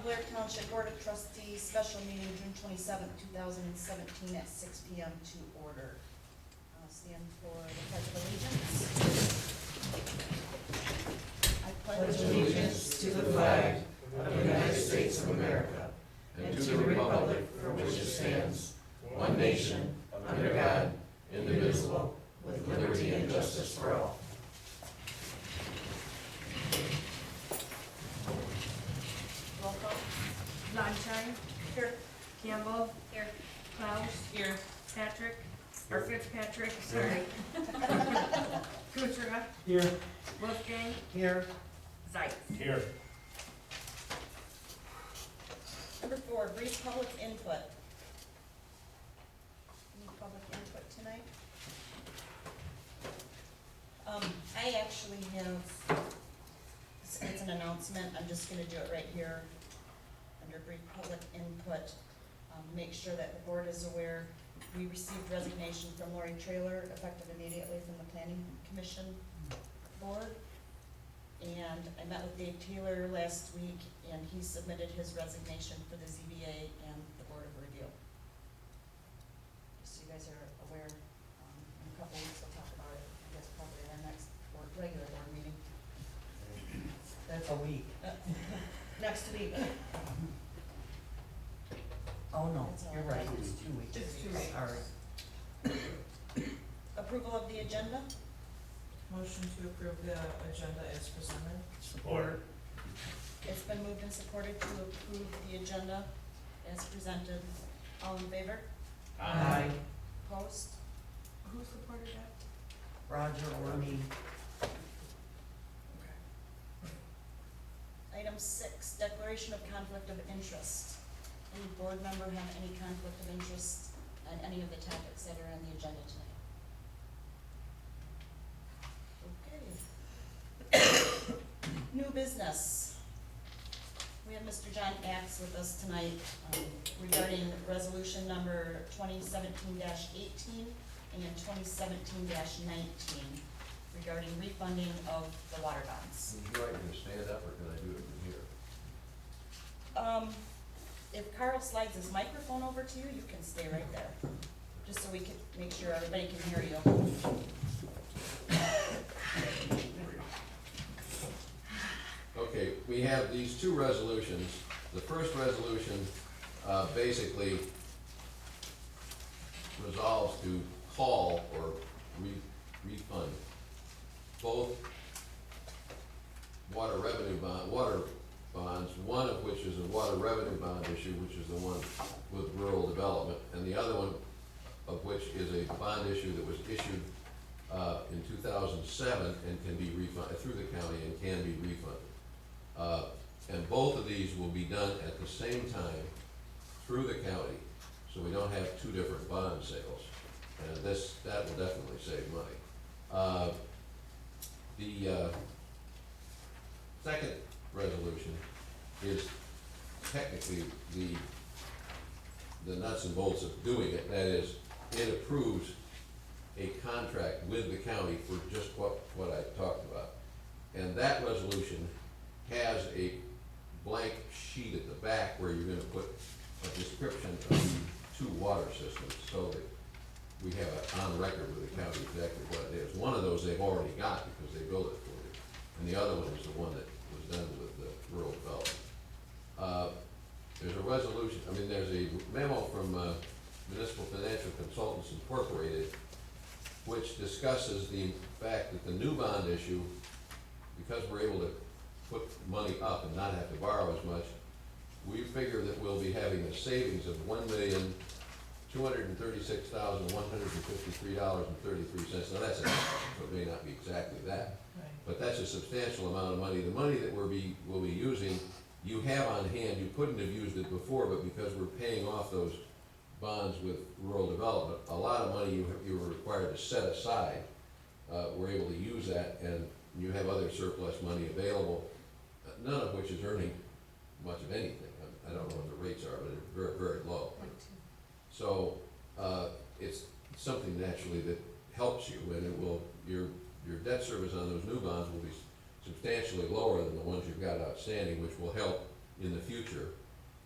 Blair Township Board of Trustees special meeting, June 27th, 2017 at 6 p.m. to order. I'll stand for the pledge of allegiance. I Pledge allegiance to the flag of the United States of America and to the republic for which it stands, one nation, under God, indivisible, with liberty and justice for all. Roll call. Sunshine. Here. Campbell. Here. Klaus. Here. Patrick. Or Fitzpatrick, sorry. Kuchera. Here. Wolfgang. Here. Zeitz. Here. Number 4, brief public input. Any public input tonight? I actually have, it's an announcement, I'm just gonna do it right here under brief public input. Make sure that the board is aware, we received resignation from Lori Traylor, effective immediately from the Planning Commission Board. And I met with Dave Taylor last week, and he submitted his resignation for the ZBA and the Board of Review. Just so you guys are aware, in a couple weeks we'll talk about it, I guess probably at our next regular board meeting. That's a week. Next week. Oh, no, That's all you're right, right. it's 2 weeks. It's 2 weeks. Sorry. Approval of the agenda? Motion to approve the agenda as presented. Support. It's been moved and supported to approve the agenda as presented. All in favor? Aye. Opposed? Who supported that? Roger or me. Item 6, declaration of conflict of interest. Any board member have any conflict of interest on any of the topics that are on the agenda tonight? Okay. New business. We have Mr. John Axe with us tonight regarding resolution number 2017-18 and 2017-19 regarding refunding of the water bonds. Would you like me to stand up, or can I do it from here? If Carl slides his microphone over to you, you can stay right there, just so we can make sure everybody can hear you. Okay, we have these two resolutions. The first resolution basically resolves to call or refund both water bonds, one of which is a water revenue bond issue, which is the one with rural development, and the other one of which is a bond issue that was issued in 2007 and can be refunded through the county and can be refunded. And both of these will be done at the same time through the county, so we don't have two different bond sales. And that will definitely save money. The second resolution is technically the nuts and bolts of doing it. That is, it approves a contract with the county for just what I talked about. And that resolution has a blank sheet at the back where you're gonna put a description of the two water systems, so that we have it on record with the county exactly what it is. One of those they've already got because they built it for you, and the other one is the one that was done with the rural development. There's a resolution, there's a memo from Municipal Financial Consultants Incorporated, which discusses the fact that the new bond issue, because we're able to put money up and not have to borrow as much, we figure that we'll be having a savings of $1,236,153.33. Now that's an estimate, so it may not be exactly that, but that's a substantial amount of money. The money that we'll be using, you have on hand. You couldn't have used it before, but because we're paying off those bonds with rural development, a lot of money you were required to set aside. We're able to use that, and you have other surplus money available, none of which is earning much of anything. I don't know what the rates are, but they're very, very low. So it's something naturally that helps you, and it will, your debt service on those new bonds will be substantially lower than the ones you've got outstanding, which will help in the future.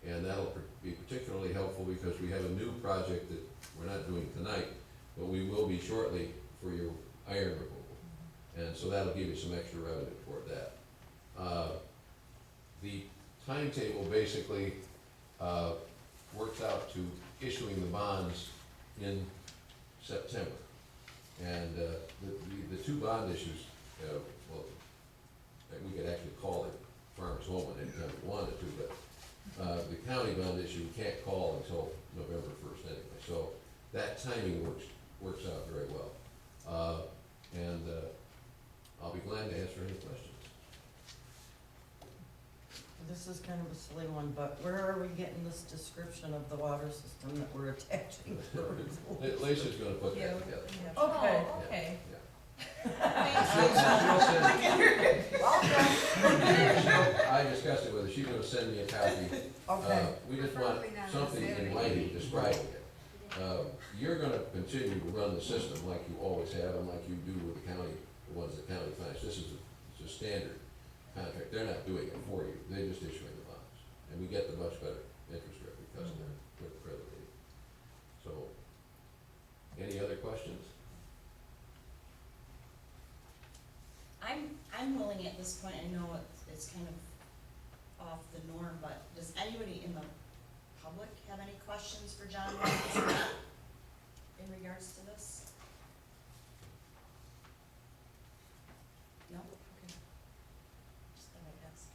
And that'll be particularly helpful because we have a new project that we're not doing tonight, but we will be shortly for your iron removal. And so that'll give you some extra revenue toward that. The timetable basically works out to issuing the bonds in September. And the two bond issues, well, we could actually call it farmer's home anytime we wanted to, but the county bond issue we can't call until November 1st anyway. So that timing works out very well. And I'll be glad to answer any questions. This is kind of a silly one, but where are we getting this description of the water system that we're attaching to the roof? Lisa's gonna put that together. Okay, Oh, okay. I discussed it with her, she's gonna send me a copy. Okay. We just want something in writing describing it. You're gonna continue to run the system like you always have and like you do with the county, the ones that county finance. This is a standard contract, they're not doing it for you, they're just issuing the bonds. And we get the much better interest rate because of their credit rating. So, any other questions? I'm willing at this point, I know it's kind of off the norm, but does anybody in the public have any questions for John while he's not in regards to this? No? Okay. Just thought I'd ask.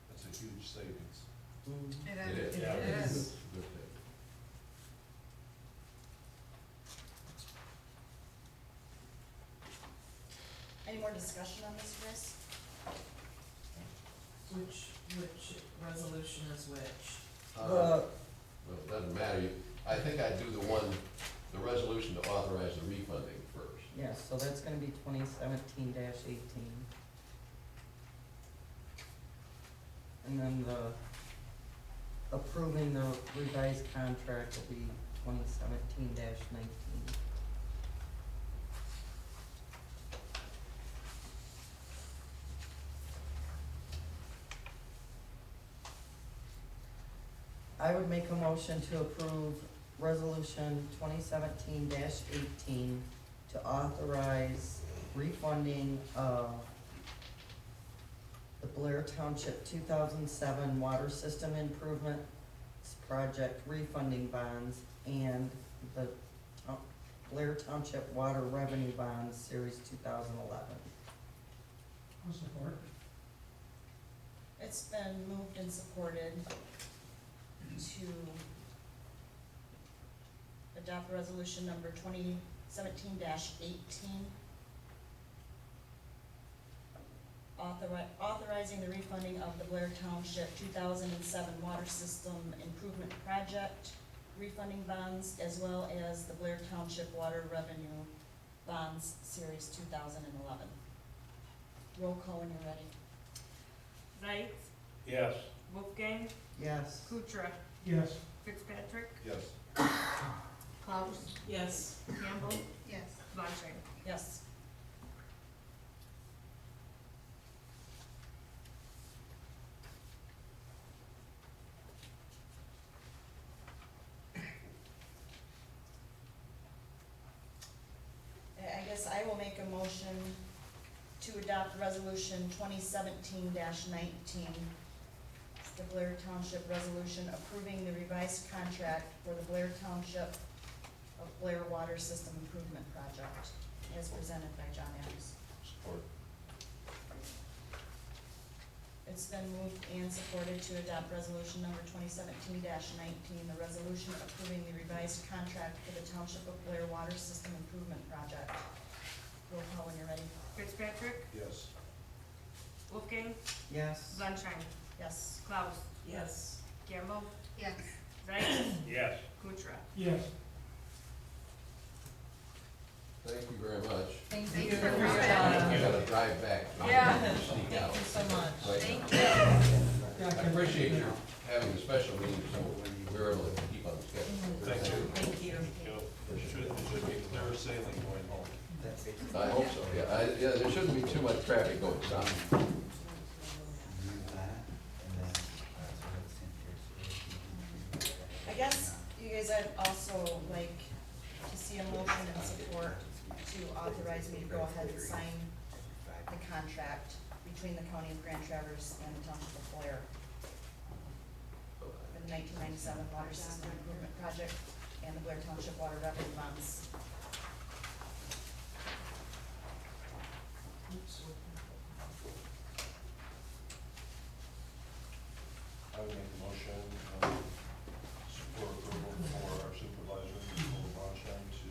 That's a huge savings. It is. It is. Good thing. Any more discussion on this, Chris? Which resolution is which? Well, it doesn't matter, I think I'd do the resolution to authorize the refunding first. Yes, so that's gonna be 2017-18. And then the approving the revised contract will be 2017-19. I would make a motion to approve resolution 2017-18 to authorize refunding of the Blair Township 2007 Water System Improvements Project refunding bonds and the Blair Township Water Revenue Bonds Series 2011. I'll support. It's been moved and supported to adopt resolution number 2017-18, authorizing the refunding of the Blair Township 2007 Water System Improvement Project refunding bonds, as well as the Blair Township Water Revenue Bonds Series 2011. Roll call when you're ready. Zayt, Yes. Wolfgang, Yes. Kuchera, Yes. Fitzpatrick, Yes. Klaus, Yes. Campbell, Yes. Von Chain. Yes. I guess I will make a motion to adopt resolution 2017-19. It's the Blair Township resolution approving the revised contract for the Blair Township of Blair Water System Improvement Project, as presented by John Adams. Support. It's been moved and supported to adopt resolution number 2017-19, the resolution approving the revised contract for the Township of Blair Water System Improvement Project. Roll call when you're ready. Fitzpatrick, Yes. Wolfgang, Yes. Von Chain, Yes. Klaus, Yes. Campbell, Yes. Zayt, Yes. Kuchera. Yes. Thank you very much. Thank Thank you you for for your coming. time. I gotta drive back. Yeah. Sneak out. Thank you so much. Right. Thank you. Yeah, I appreciate your having a special meeting, so we're able to keep on schedule. Thank you. Thank you. It should be clear sailing going home. I hope so, yeah, yeah, there shouldn't be too much traffic going south. I guess you guys, I'd also like to see a motion and support to authorize me to go ahead and sign the contract between the County of Grand Traverse and the Township of Blair for the 1997 Water System Improvement Project and the Blair Township Water Revenue Bonds. I would make a motion, for approval for our supervisor, Nicole Bonsham, to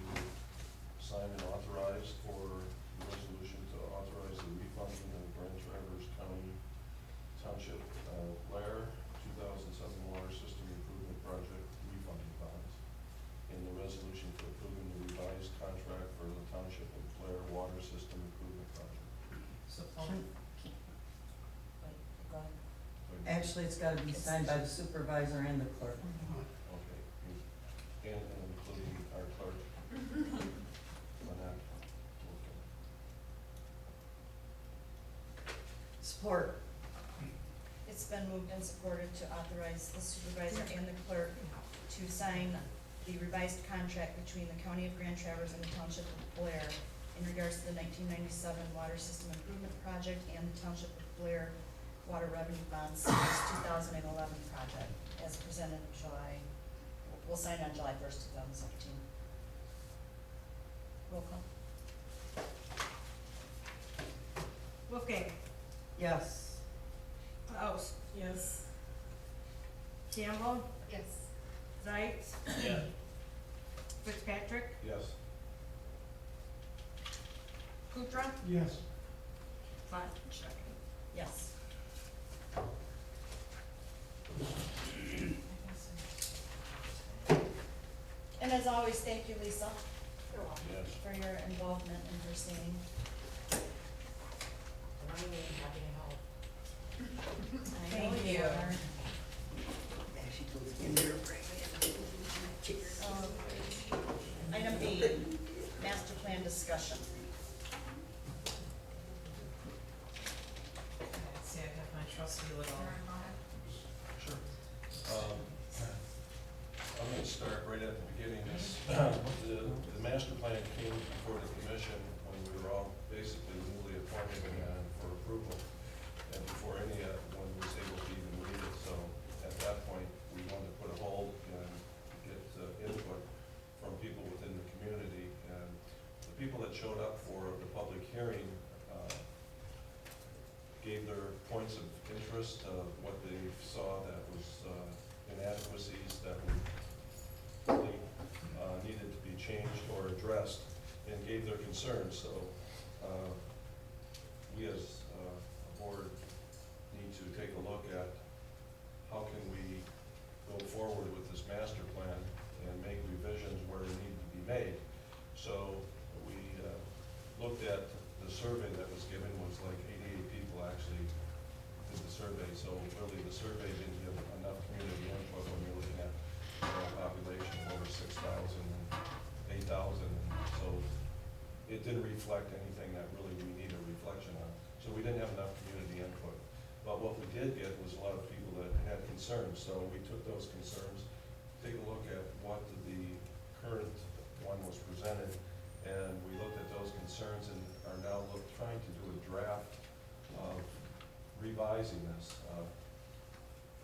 sign and authorize for the resolution to authorize the refunding of Grand Traverse County Township, Blair 2007 Water System Improvement Project refunding bonds, and the resolution for approving the revised contract for the Township of Blair Water System Improvement Project. Can- Wait, go ahead. Actually, it's gotta be signed by the supervisor and the clerk. Okay, and including our clerk. Lynette. Okay. Support. It's been moved and supported to authorize the supervisor and the clerk to sign the revised contract between the County of Grand Traverse and the Township of Blair in regards to the 1997 Water System Improvement Project and the Township of Blair Water Revenue Bonds Series 2011 project as presented July, we'll sign on July 1st, 2017. Roll call. Wolfgang. Yes. Faust. Yes. Campbell. Yes. Zites. Yeah. Fitzpatrick. Yes. Kutra. Yes. Flatcheck. Yes. And as always, thank you, Lisa, Yes. for your involvement in proceeding. I know Thank you you. are. Item B, master plan discussion. Let's see, I have my trusty little. Sure. I'm gonna start right at the beginning. The master plan came before the commission when we were all basically newly appointed and for approval, and before anyone was able to even read it. So at that point, we wanted to put a hold and get input from people within the community. And the people that showed up for the public hearing gave their points of interest, what they saw that was inadequacies that really needed to be changed or addressed, and gave their concerns. So we as a board need to take a look at how can we go forward with this master plan and make revisions where they need to be made. So we looked at the survey that was given, was like 88 people actually did the survey. So really the survey didn't give enough community input when you're looking at a population of over 6,000 and 8,000. So it didn't reflect anything that really we need a reflection on. So we didn't have enough community input. But what we did get was a lot of people that had concerns. So we took those concerns, take a look at what the current one was presented, and we looked at those concerns and are now trying to do a draft of revising this.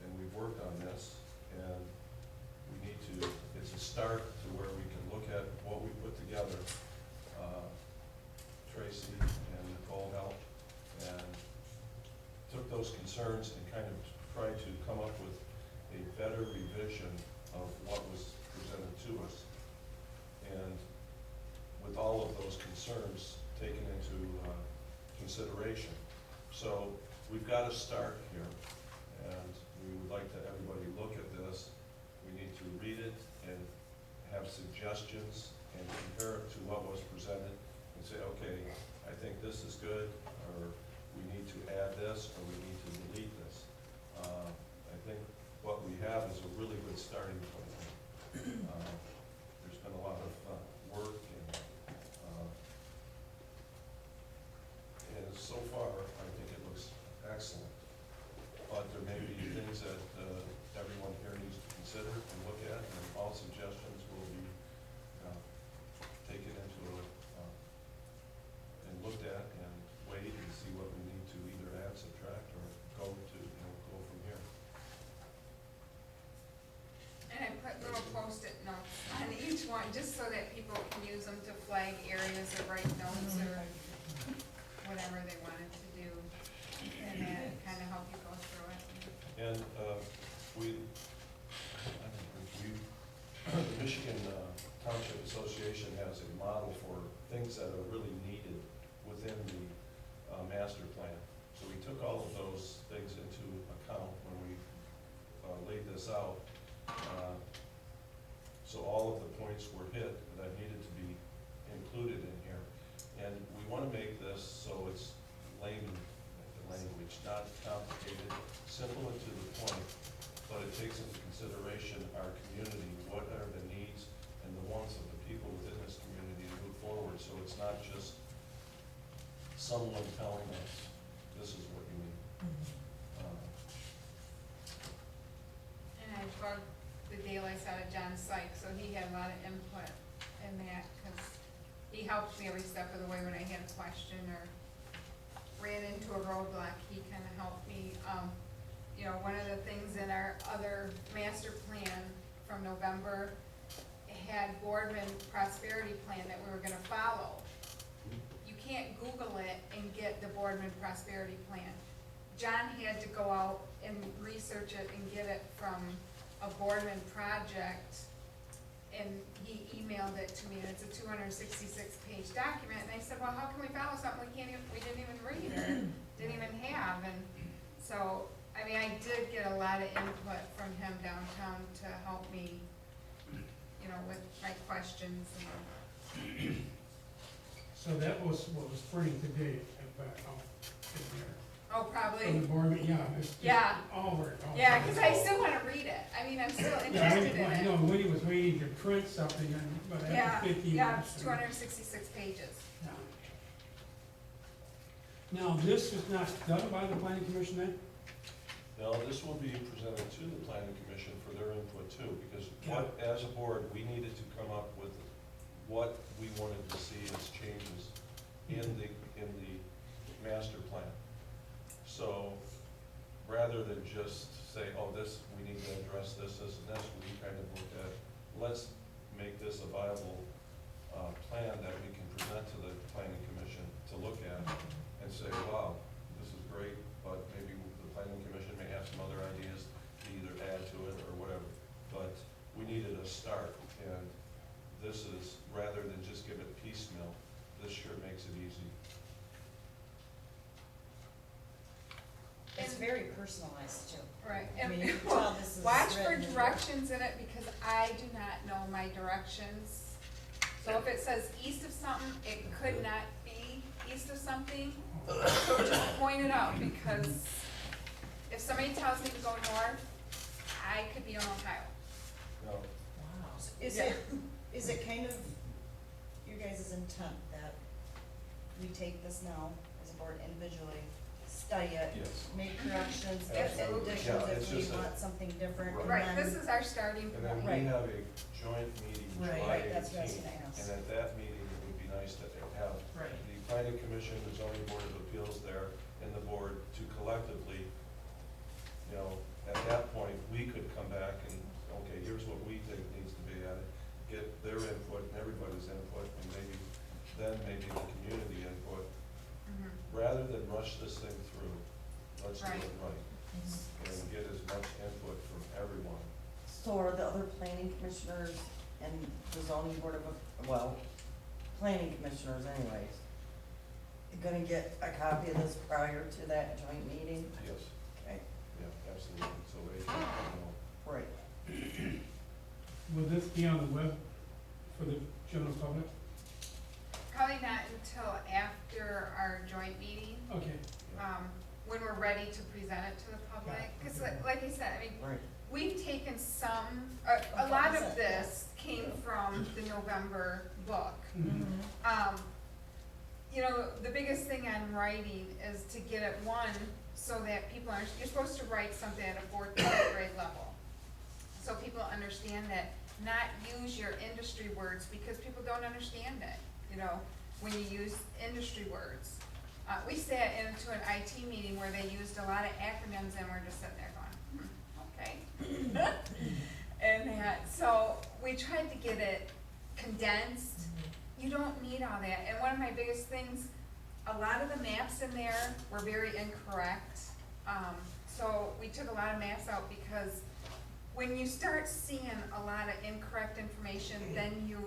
And we've worked on this, and we need to, it's a start to where we can look at what we put together. Tracy and Nicole helped and took those concerns and kind of tried to come up with a better revision of what was presented to us. And with all of those concerns taken into consideration. So we've got to start here, and we would like to everybody look at this. We need to read it and have suggestions and compare it to what was presented and say, okay, I think this is good, or we need to add this, or we need to delete this. I think what we have is a really good starting point. There's been a lot of work and far, I think it looks excellent. But there may be things that everyone here needs to consider and look at, and all suggestions will be taken into and looked at and weighed and see what we need to either add, subtract, or go from here. And I put little Post-it notes on each one, just so that people can use them to flag areas or write notes or whatever they wanted to do. And that kind of help you go through it. And the Michigan Township Association has a model for things that are really needed within the master plan. So we took all of those things into account when we laid this out. So all of the points were hit that needed to be included in here. And we want to make this so it's layman language, not complicated, simple and to the point, but it takes into consideration our community, what are the needs and the wants of the people within this community to move forward. So it's not just someone telling us, this is what you need. And I bugged the daylights out of John Sykes, so he had a lot of input in that, because he helped me every step of the way when I had a question or ran into a roadblock. He kind of helped me. One of the things in our other master plan from November had Boardman prosperity plan that we were gonna follow. You can't Google it and get the Boardman prosperity plan. John had to go out and research it and get it from a Boardman project, and he emailed it to me, and it's a 266-page document, and I said, well, how can we follow something we didn't even read or didn't even have? And so, I mean, I did get a lot of input from him downtown to help me, with my questions and. So that was what was printing today, in there. Oh, From probably, the board, yeah, it's Yeah. all over it. yeah, because I still want to read it. I mean, I'm still interested in I know, it. Woody was waiting to print something, but Yeah, after 15 yeah, minutes. it's 266 pages. Yeah. Now, this is not done by the planning commission then? Now, this will be presented to the planning commission for their input too, because as a board, we needed to come up with what we wanted to see as changes in the master plan. So, rather than just say, oh, we need to address this, and this, we kind of looked at, let's make this a viable plan that we can present to the planning commission to look at and say, wow, this is great, but maybe the planning commission may have some other ideas to either add to it or whatever. But we needed a start, and this is, rather than just give it piecemeal, this sure makes it easy. It's very personalized too. Right, I and mean, you can tell this is watch for written in- directions in it, because I do not know my directions. So if it says east of something, it could not be east of something, so just point it out, because if somebody tells me to go north, I could be on Ohio. Now, Wow. Is Yeah. is it kind of your guys' intent that we take this now as a board individually, study it, yes. make corrections, Absolutely. additions Yeah, it's if we just a- want something different, and Right, then- this is our starting And then point. we Right. have a joint meeting Right, July right, that's what I was 18th. gonna ask. And at that meeting, it would be nice to have Right. the planning commission, the zoning board of appeals there, and the board to collectively, at that point, we could come back and, okay, here's what we think needs to be added, get their input and everybody's input, and maybe the community input, Mhm. rather than rush this thing through. Let's do Right. it right, and get as much input from everyone. So are the other planning commissioners and the zoning board of, planning commissioners anyways, gonna get a copy of this prior to that joint meeting? Yes, Okay, yeah, absolutely, so they can know. right. Will this be on the web for the general public? Probably not until after our joint meeting, Okay, when we're ready to present it to the public. Because like I said, I mean, Right. we've taken a lot of this came from the November book. Mhm. you know, the biggest thing on writing is to get it, one, so that people are, you're supposed to write something at a fourth or fifth grade level. So people understand that, not use your industry words, because people don't understand it, you know, when you use industry words. We sat into an IT meeting where they used a lot of acronyms, and we're just sitting there going, okay. And so we tried to get it condensed. You don't need all that, and one of my biggest things, a lot of the maps in there were very incorrect. So we took a lot of maps out, because when you start seeing a lot of incorrect information, then you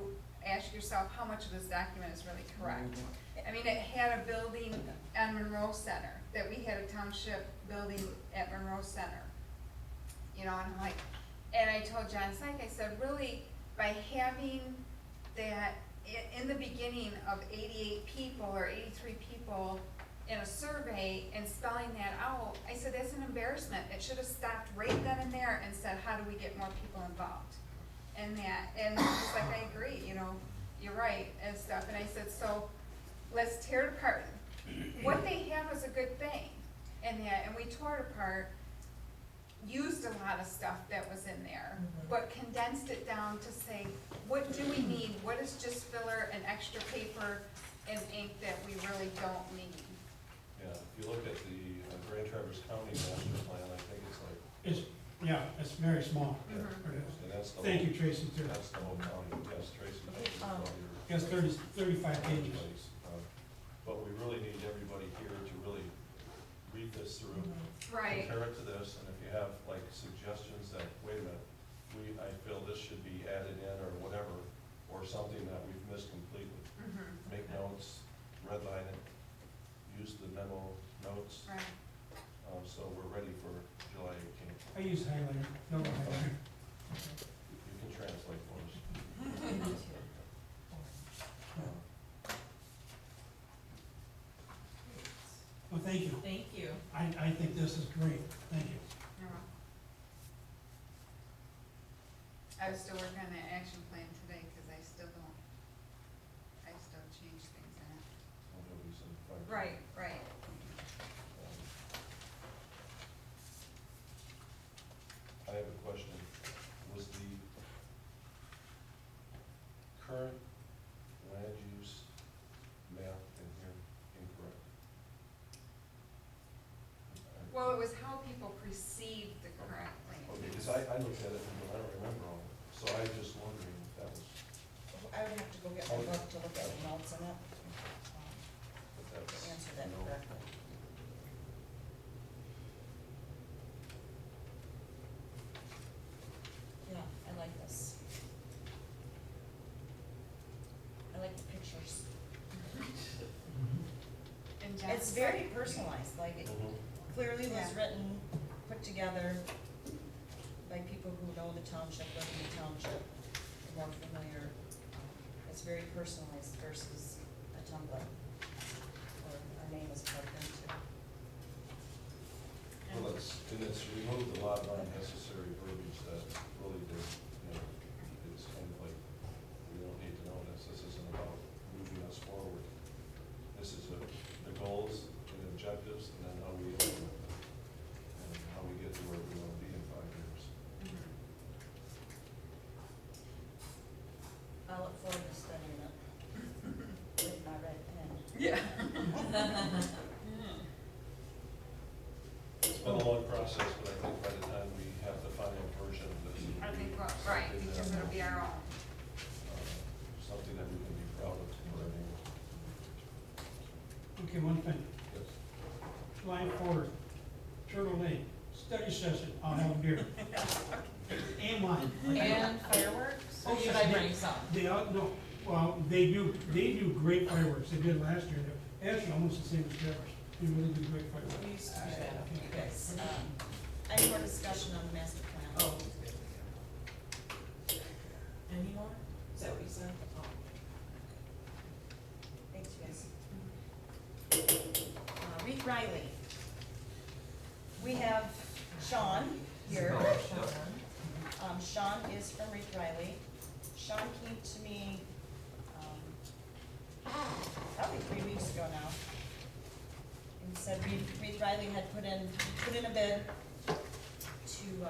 ask yourself, how much of this document is really correct? I mean, it had a building on Monroe Center, that we had a township building at Monroe Center. You know, and I'm like, and I told John Syke, I said, really, by having that in the beginning of 88 people or 83 people in a survey and spelling that out, I said, that's an embarrassment. It should have stopped right then and there and said, how do we get more people involved? And he's like, I agree, you know, you're right, and stuff. And I said, so let's tear it apart. What they have is a good thing, and we tore it apart, used a lot of stuff that was in there, but condensed it down to say, what do we need? What is just filler and extra paper and ink that we really don't need? Yeah, if you look at the Grand Traverse County master plan, I think it's like, It's very small. yeah, It is. and that's the whole. Thank you, Tracy, too. That's the whole county, yes, Tracy. Yes, 35 pages. But we really need everybody here to really read this through. Right. Compare it to this, and if you have like suggestions that, wait a minute, I feel this should be added in or whatever, or something that we've missed completely. Make notes, redline it, use the memo notes, Right. so we're ready for July 18th. I use highlighter, no highlighter. You can translate for us. Well, thank you. Thank you. I think this is great. Thank you. I was still working on that action plan today, because I still change things in it. I'll give you some fun. Right. I have a question. Was the current land use map in here incorrect? Well, it was how people perceived the current Okay, land. because I looked at it and I don't remember all of it, so I was just wondering if that was, I would have to go get my book to look at the notes in it, if that to was. answer that no. correctly. Yeah, I like this. I like the pictures. And John It's very personalized, like it Mhm. clearly was Yeah. written, put together by people who know the township, live in the township, are more familiar. It's very personalized versus a template where our name is plugged into. Well, it's removed a lot of unnecessary verbiage that really did, it's kind of like, we don't need to know this, isn't about moving us forward. This is the goals and objectives, and then how we implement them, and how we get to where we want to be in 5 years. I look forward to studying it with my red pen. Yeah. It's been a long process, but I think by the time we have the final version of this, it'll I be think, right, something because that, it'll be our own. something that we can be proud of for our neighbors. Okay, one thing. Yes. July 4th, Turtle Lake, study session. I'll have beer. And wine. And fireworks, or Oh, should yes, I bring some? They all, no, well, they do great fireworks. They did last year. They're actually almost the same as Traverse. They really do great fireworks. We used to do that up here, you guys. Any more discussion on the master plan? Oh. Any more? Is that what you said? Oh. Thanks, you guys. Reed Riley. We have Sean here. Sean is from Reed Riley. Sean came to me, probably 3 weeks ago now. And said Reed Riley had put in a bid to,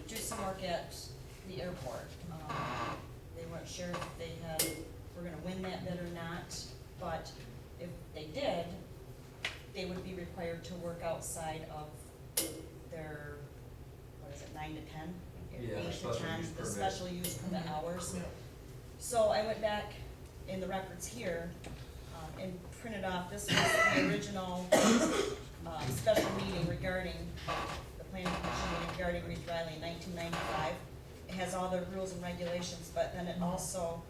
do some work at the airport. They weren't sure if were gonna win that bid or not, but if they did, they would be required to work outside of their, 9 to 10? Yeah, 8 to special 10, use the permit. special use permit hours. Yeah. So I went back in the records here, and printed off, this was the original, special meeting regarding, the planning commission meeting regarding Reed Riley in 1995. It has all the rules and regulations, but then it also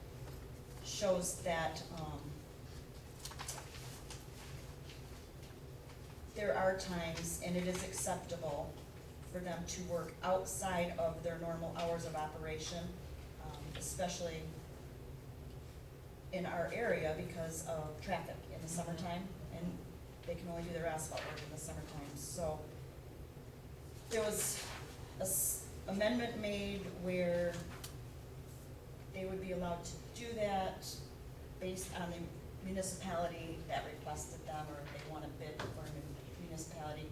shows that, there are times, and it is acceptable for them to work outside of their normal hours of operation, especially in our area because of traffic in the summertime, and they can only do their asphalt work in the summertime. So there was a amendment made where they would be allowed to do that based on the municipality that requested them, or if they want to bid for a municipality,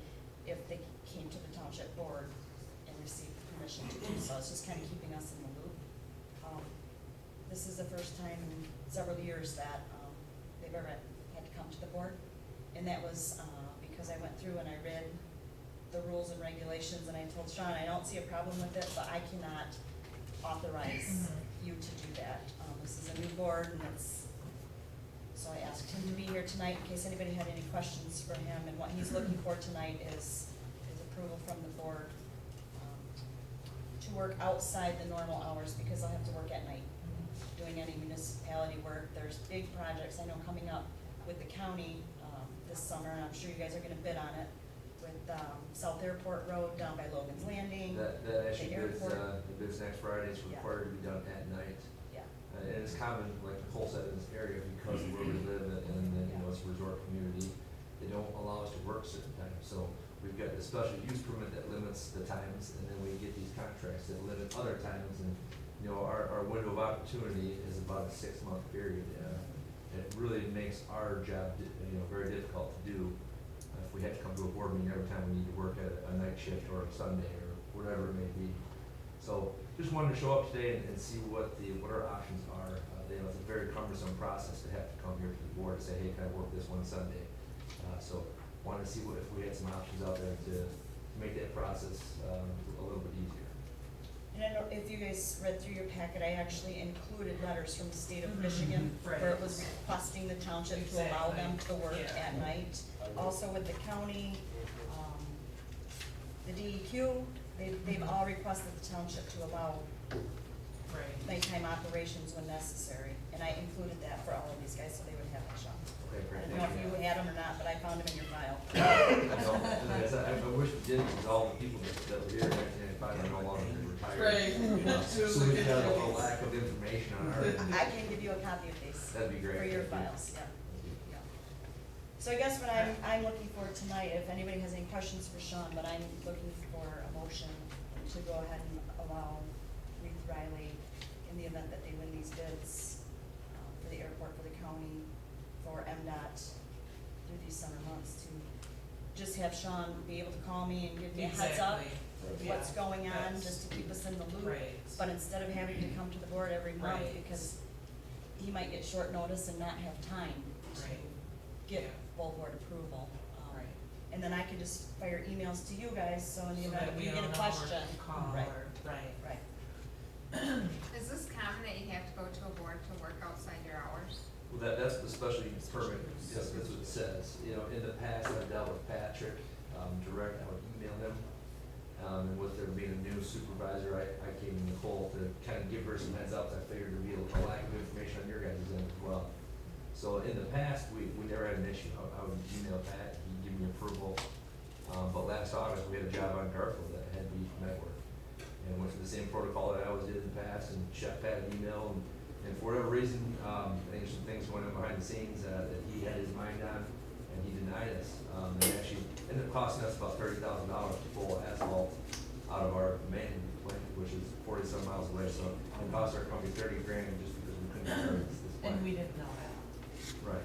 if they came to the township board and received permission to do so. It's just kind of keeping us in the loop. This is the first time in several years that they've ever had to come to the board. And that was because I went through and I read the rules and regulations, and I told Sean, I don't see a problem with it, but I cannot authorize you to do that. This is a new board, and so I asked him to be here tonight in case anybody had any questions for him, and what he's looking for tonight is approval from the board to work outside the normal hours, because I'll have to work at night doing any municipality work. There's big projects I know coming up with the county this summer, and I'm sure you guys are gonna bid on it, with South Airport Road down by Logan's Landing. That actually the bids, airport. the bids next Friday, it's Yeah. required to be done at night. Yeah, And it's common, like Nicole said, in this area, because of where we live and then, you know, it's a resort community, they don't allow us to work certain times. So we've got the special use permit that limits the times, and then we get these contracts that limit other times. And, you know, our window of opportunity is about a 6-month period. It really makes our job, you know, very difficult to do. If we have to come to a board meeting every time we need to work at a night shift or a Sunday or whatever it may be. So just wanted to show up today and see what our options are. You know, it's a very cumbersome process to have to come here to the board and say, hey, can I work this one Sunday? So wanted to see if we had some options out there to make that process a little bit easier. and I don't know if you guys read through your packet, I actually included letters from the state of Mhm. Michigan, Right. where it was requesting the township to allow them to work Exactly. at night. Also with the county, the DEQ, they've all requested the township to allow Right. nighttime operations when necessary. And I included that for all of these guys, so they would have it, Sean. Okay, I great. don't know if you had them or not, but I found them in your file. I wish we did, because all the people that were here in 1995 are no longer retired. Right. So we have a lack of information on our end. I can give you a copy of these That'd be great. for your Thank you. files, yeah. Yeah. So I guess what I'm looking for tonight, if anybody has any questions for Sean, but I'm looking for a motion to go ahead and allow Reed Riley, in the event that they win these bids, for the airport, for the county, for MDOT, through these summer months, to just have Sean be able to call me and give me a heads up Exactly. what's Yeah, going on, that's- just to keep us in the loop. Right. But instead of having to come to the board every month, Right. because he might get short notice and not have time to Right. get Yeah. full board approval. Right. And then I can just fire emails to you guys, so in the So event that if we you don't get a know where to question. call Right, or, right. right. Is this common that you have to go to a board to work outside your hours? Well, that's the special use permit, yes, that's what it says. You know, in the past, I've dealt with Patrick, direct, I would email him. And with there being a new supervisor, I came to Nicole to kind of give her some heads up. I figured there'd be a lack of information on your guys' end as well. So in the past, we never had an issue. I would email Pat, he'd give me approval. But last August, we had a job on Garfield that had to be network. And went through the same protocol that I always did in the past and shot Pat an email. And for whatever reason, I think there's some things going on behind the scenes that he had his mind on, and he denied us. It actually ended up costing us about $30,000 to pull asphalt out of our main plant, which is 40-some miles away. So it cost our company $30,000 just because we couldn't hire this plant. And we didn't know that. Right.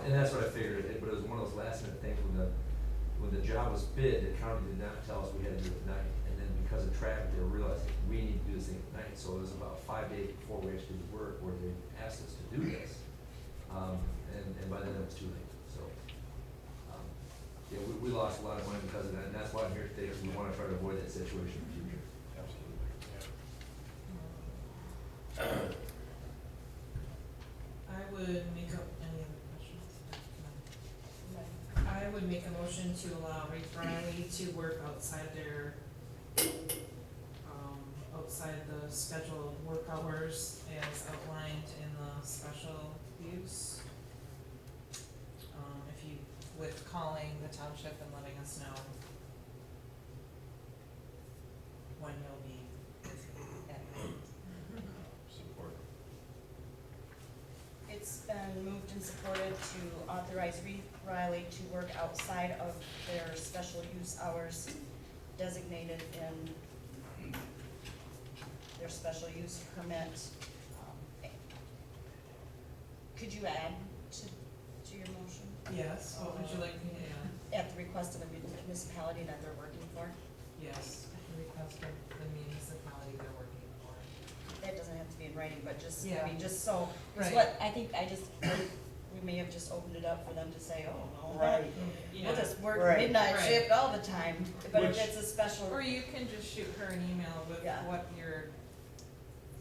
And that's what I figured, but it was one of those last minute things when the job was bid, the county did not tell us we had to do it at night. And then because of traffic, they realized that we need to do this thing at night. So it was about 5 days before we actually did the work where they asked us to do this. And by then it was too late, so. Yeah, we lost a lot of money because of that, and that's why I'm here today, because we wanna try to avoid that situation in the future. Absolutely, I would make up, any other questions? I would make a motion to allow Reeve Riley to work outside their, outside the scheduled work hours as outlined in the special use. If you, with calling the township and letting us know when you'll be busy at night. support. It's been moved and supported to authorize Reeve Riley to work outside of their special use hours designated in their special use permit. Could you add to your motion? Yes, what would you like me to add? At the request of a municipality that they're working for? Yes, at the request of the municipality they're working for. That doesn't have to be in writing, but just, Yeah. I mean, just so, because Right. what, I think we may have just opened it up for them to say, oh, no. Right. We'll just work Right. midnight Right. shift all the time, but if Which- it's a special, Or you can just shoot her an email with Yeah. what your,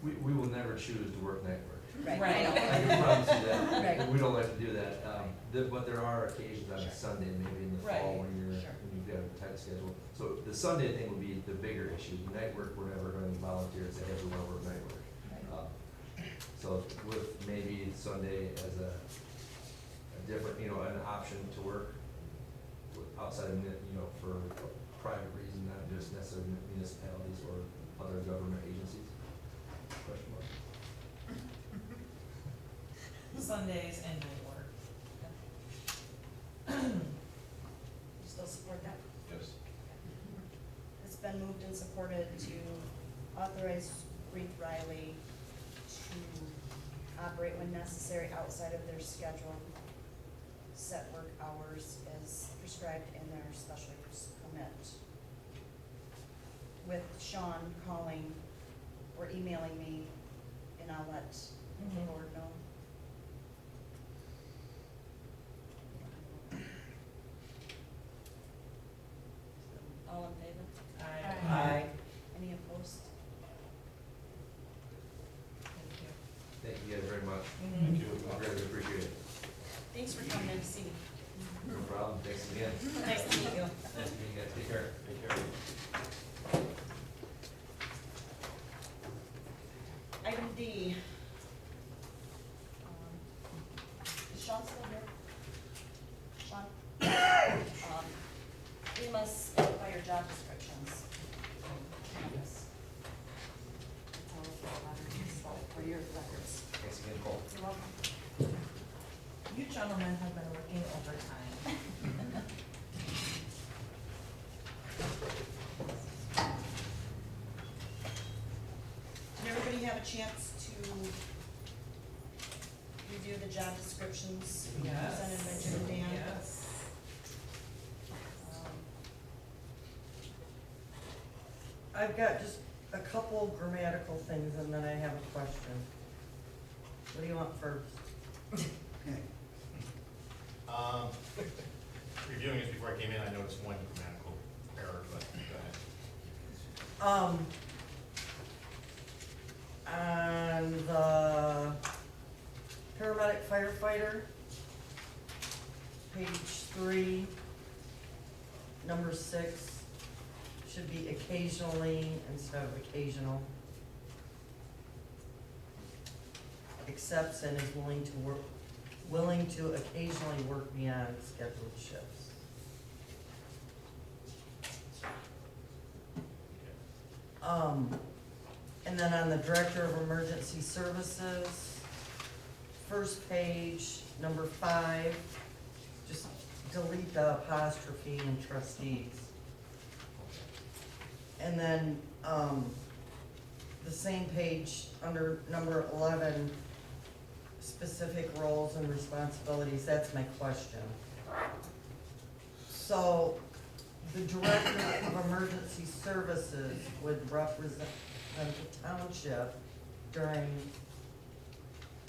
We will never choose to work night work. right, Right. I know. I can promise you that. Right. We don't like to do that, but there are occasions on a Sunday, maybe in the fall, Right. when Sure. you've got a tight schedule. So the Sunday thing would be the bigger issue, the night work, we're never gonna volunteer and say, hey, we wanna work night work. So with maybe Sunday as a different, an option to work outside of, for a private reason, not just necessarily municipalities or other government agencies. Question mark. Sundays and night work. You still support that? Yes. It's been moved and supported to authorize Reeve Riley to operate when necessary outside of their scheduled set work hours as prescribed in their special use permit. With Sean calling or emailing me, and I'll let the board know. All in favor? Aye. Any opposed? Thank you. Thank you guys very much. Thank you. I really appreciate it. Thanks for coming in to see me. No problem, thanks again. Nice to meet you. Nice to meet you guys, take care. Take care. Item D. Is Sean still here? Sean? We must acquire job descriptions. Yes. That's all the letters, so for your records. Thanks again, Cole. You're welcome. You gentlemen have been working overtime. Did everybody have a chance to review the job descriptions presented by Jim and Dan? Yes. Um, I've got just a couple grammatical things and then I have a question. What do you want first? Reviewing this before I came in, I noticed one grammatical error, but go ahead. On the paramedic firefighter, page 3, number 6, should be occasionally instead of occasional. Accepts and is willing to occasionally work beyond scheduled shifts. And then on the Director of Emergency Services, first page, number 5, just delete the apostrophe in trustees. And then, the same page, under number 11, specific roles and responsibilities, that's my question. So, the Director of Emergency Services would represent the township during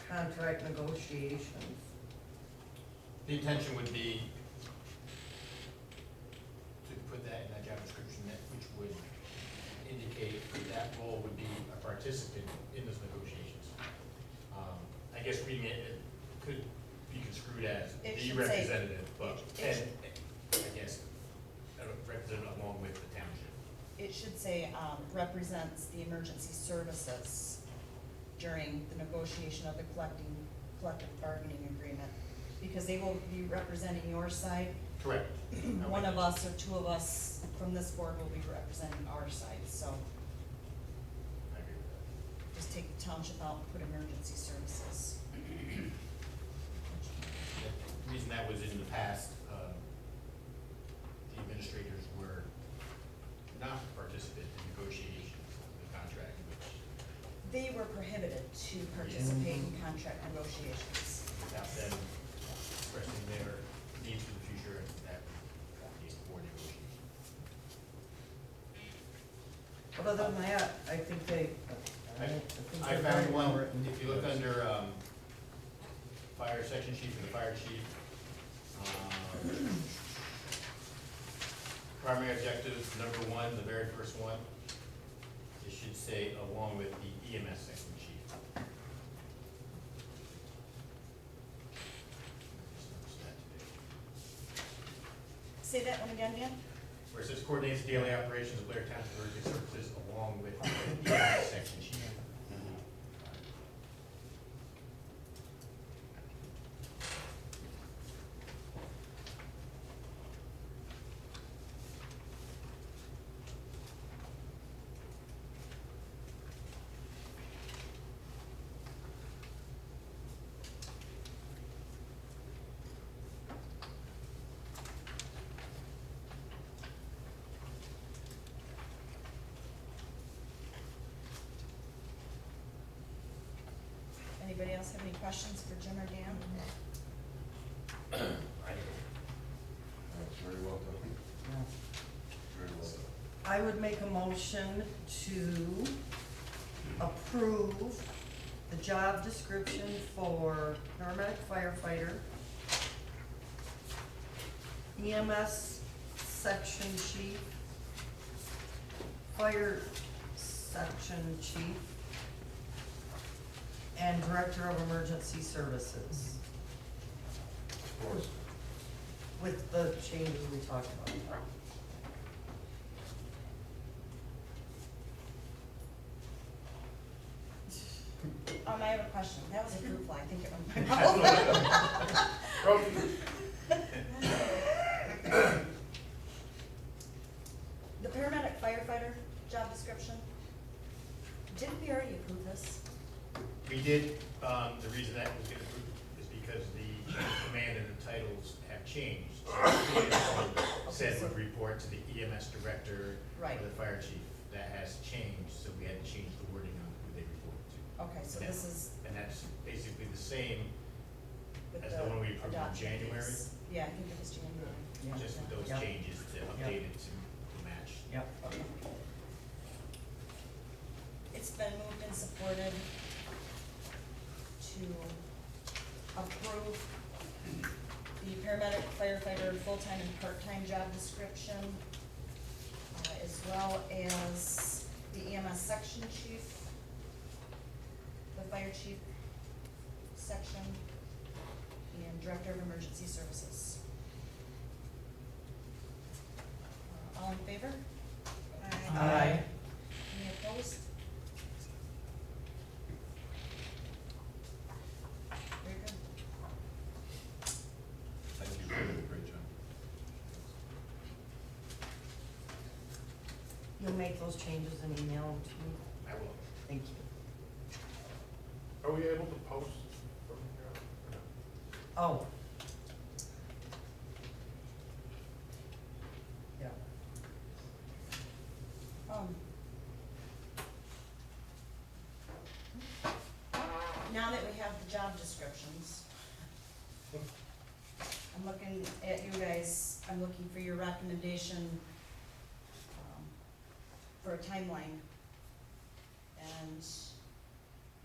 contract negotiations. The intention would be to put that in that job description, which would indicate that role would be a participant in those negotiations. I guess reading it could be construed as It the should say- representative, but, it and, I guess, representative along with the township. It should say, represents the emergency services during the negotiation of the collective bargaining agreement, because they will be representing your side. Correct. One of us or two of us from this board will be representing our side, so I agree with just take the township out and put emergency services. that. The reason that was in the past, the administrators were not participant in negotiations of the contract, which They were prohibited to participate in contract negotiations. without them expressing their needs for the future, that is for negotiation. But other than that, I think they, I found one, if you look under, fire section chief and the fire chief, primary objectives, number one, the very first one, it should say along with the EMS section chief. Just noticed that today. Say that one again, Dan? Where it says coordinates daily operations of Blair Township Emergency Services along with the EMS section chief. Anybody else have any questions for Jim or Dan? That's very well done. Very well done. I would make a motion to approve the job description for paramedic firefighter, EMS section chief, fire section chief, and director of emergency services, Of course. with the changes we talked about. I have a question. That was a fruit fly. I think it went in my mouth. The paramedic firefighter job description, didn't we already approve this? We did, the reason that was getting approved is because the chain of command and the titles have changed. So the previous one said would report to the EMS director or Right. the fire chief. That has changed, so we had to change the wording on who they report to. Okay, so this is And that's basically the same, with As the the one we approved in adoption January? piece. Yeah, I think it was January. Yeah. just with those Yep. changes to update it to match. Yep. Okay. It's been moved and supported to approve the paramedic firefighter full-time and part-time job description, as well as the EMS section chief, the fire chief section, and director of emergency services. All in favor? Aye. Any opposed? Very good. Thank you, very great job. You'll make those changes and email them to me? I will. Thank you. Are we able to post from here? Oh. Yeah. Now that we have have the job descriptions. I'm looking at you guys, I'm looking for your recommendation, for a timeline. And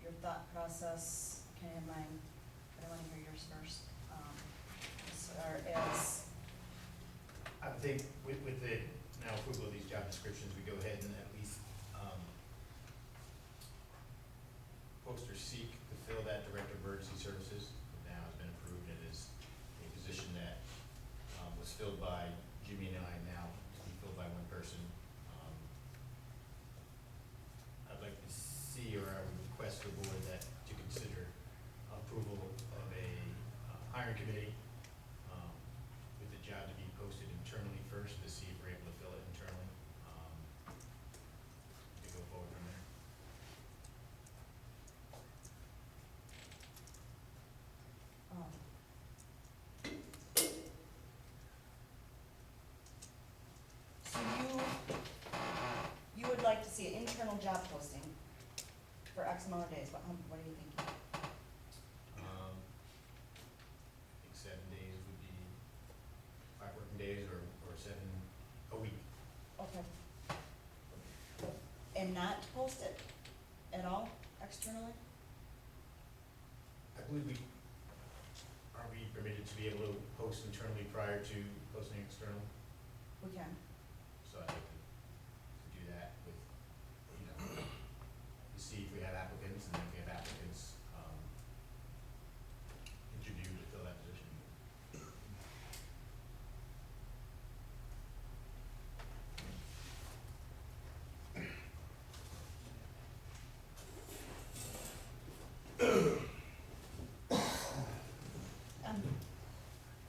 your thought process, can I have mine, I wanna hear yours first, as far as, I would think with the now approval of these job descriptions, we go ahead and at least, post or seek to fill that Director of Emergency Services. Now has been approved and is a position that, was filled by Jimmy and I, now to be filled by one person. I'd like to see, or I would request the board that to consider approval of a hiring committee, with the job to be posted internally first to see if we're able to fill it internally, to go forward from there. so you would like to see an internal job posting for X amount of days, what are you thinking? I think 7 days would be 5 working days or 7 a week. Okay. And not post it at all externally? I believe are we permitted to be able to post internally prior to posting external? We can. So I'd like to do that with, to see if we have applicants, and then if we have applicants, interview to fill that position.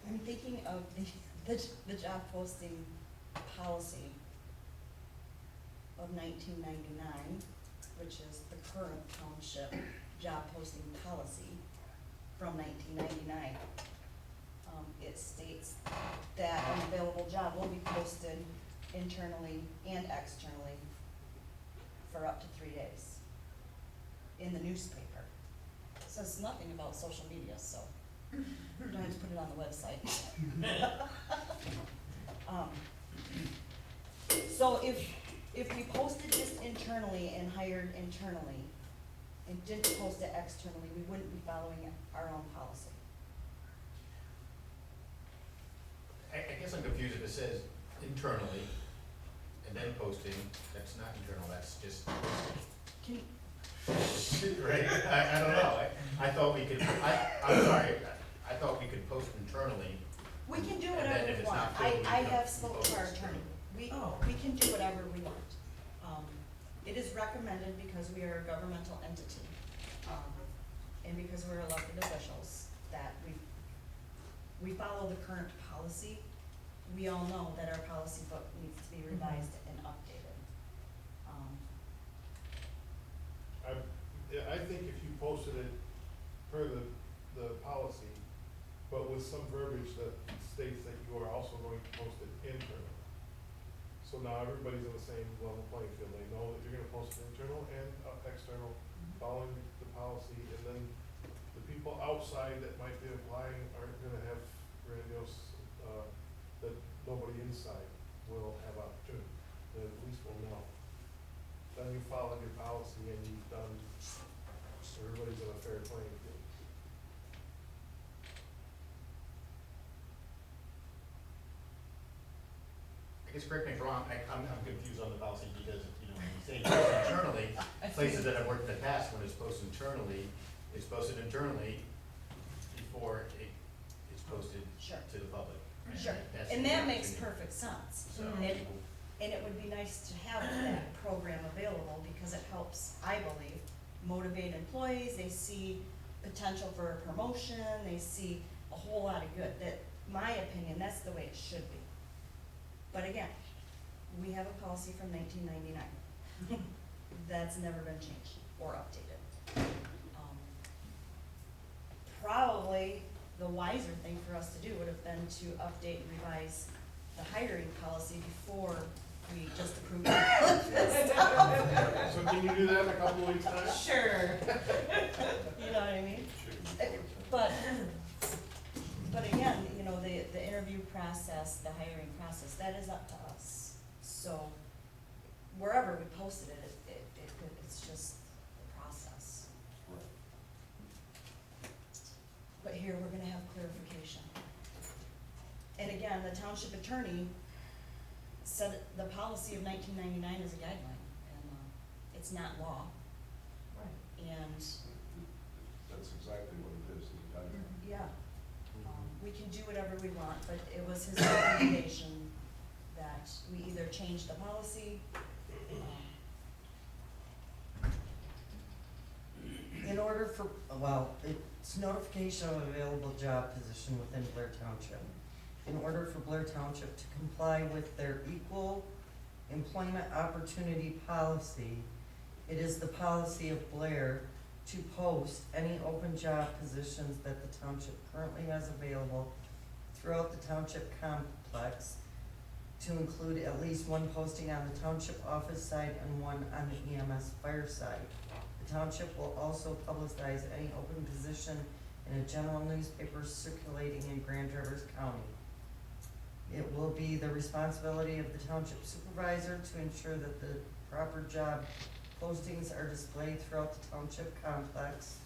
I'm thinking of the job posting policy of 1999, which is the current township job posting policy from 1999. It states that an available job will be posted internally and externally for up to 3 days in the newspaper. It says nothing about social media, so you don't have to put it on the website. So if we posted this internally and hired internally and didn't post it externally, we wouldn't be following our own policy. I guess I'm confused if it says internally and then posting, that's not internal, that's just Can, right, I don't know, I thought we could, I'm sorry, I thought we could post internally. we can do And whatever then if we it's want. not filled, we I can have spoke to our post. attorney. Oh. We can do whatever we want. It is recommended because we are a governmental entity, and because we're elected officials, that we follow the current policy. We all know that our policy book needs to be revised and updated. I think if you posted it per the policy, but with some verbiage that states that you are also going to post it internally. So now everybody's on the same level playing field, they know that you're gonna post it internal and external, following the policy, and then the people outside that might be applying aren't gonna have grandiose, that nobody inside will have opportunity, then at least we'll know. Then you followed your policy and you've done, everybody's on a fair playing field. I guess correct me if I'm wrong, I'm confused on the policy because, when you say post internally, places that I've worked in the past, when it's posted internally before it's posted Sure. to the public. Sure, That's and the that makes opportunity. perfect sense. So, And it would be nice to have that program available because it helps, I believe, motivate employees. They see potential for a promotion, they see a whole lot of good. That, my opinion, that's the way it should be. But again, we have a policy from 1999. That's never been changed or updated. Probably the wiser thing for us to do would have been to update and revise the hiring policy before we just approved it. So can you do that in a couple of weeks' time? Sure. You know what I mean? But, but again, you know, the interview process, the hiring process, that is up to us. So wherever we posted it, it's just the process. But here, we're gonna have clarification. And again, the township attorney said the policy of 1999 is a guideline, and it's not law. Right. And, That's exactly what it is, the guideline. yeah, we can do whatever we want, but it was his recommendation that we either change the policy, In order for, well, it's notification of available job position within Blair Township. In order for Blair Township to comply with their equal employment opportunity policy, it is the policy of Blair to post any open job positions that the township currently has available throughout the township complex, to include at least one posting on the township office side and one on the EMS fire side. The township will also publicize any open position in a general newspaper circulating in Grand Traverse County. It will be the responsibility of the township supervisor to ensure that the proper job postings are displayed throughout the township complex.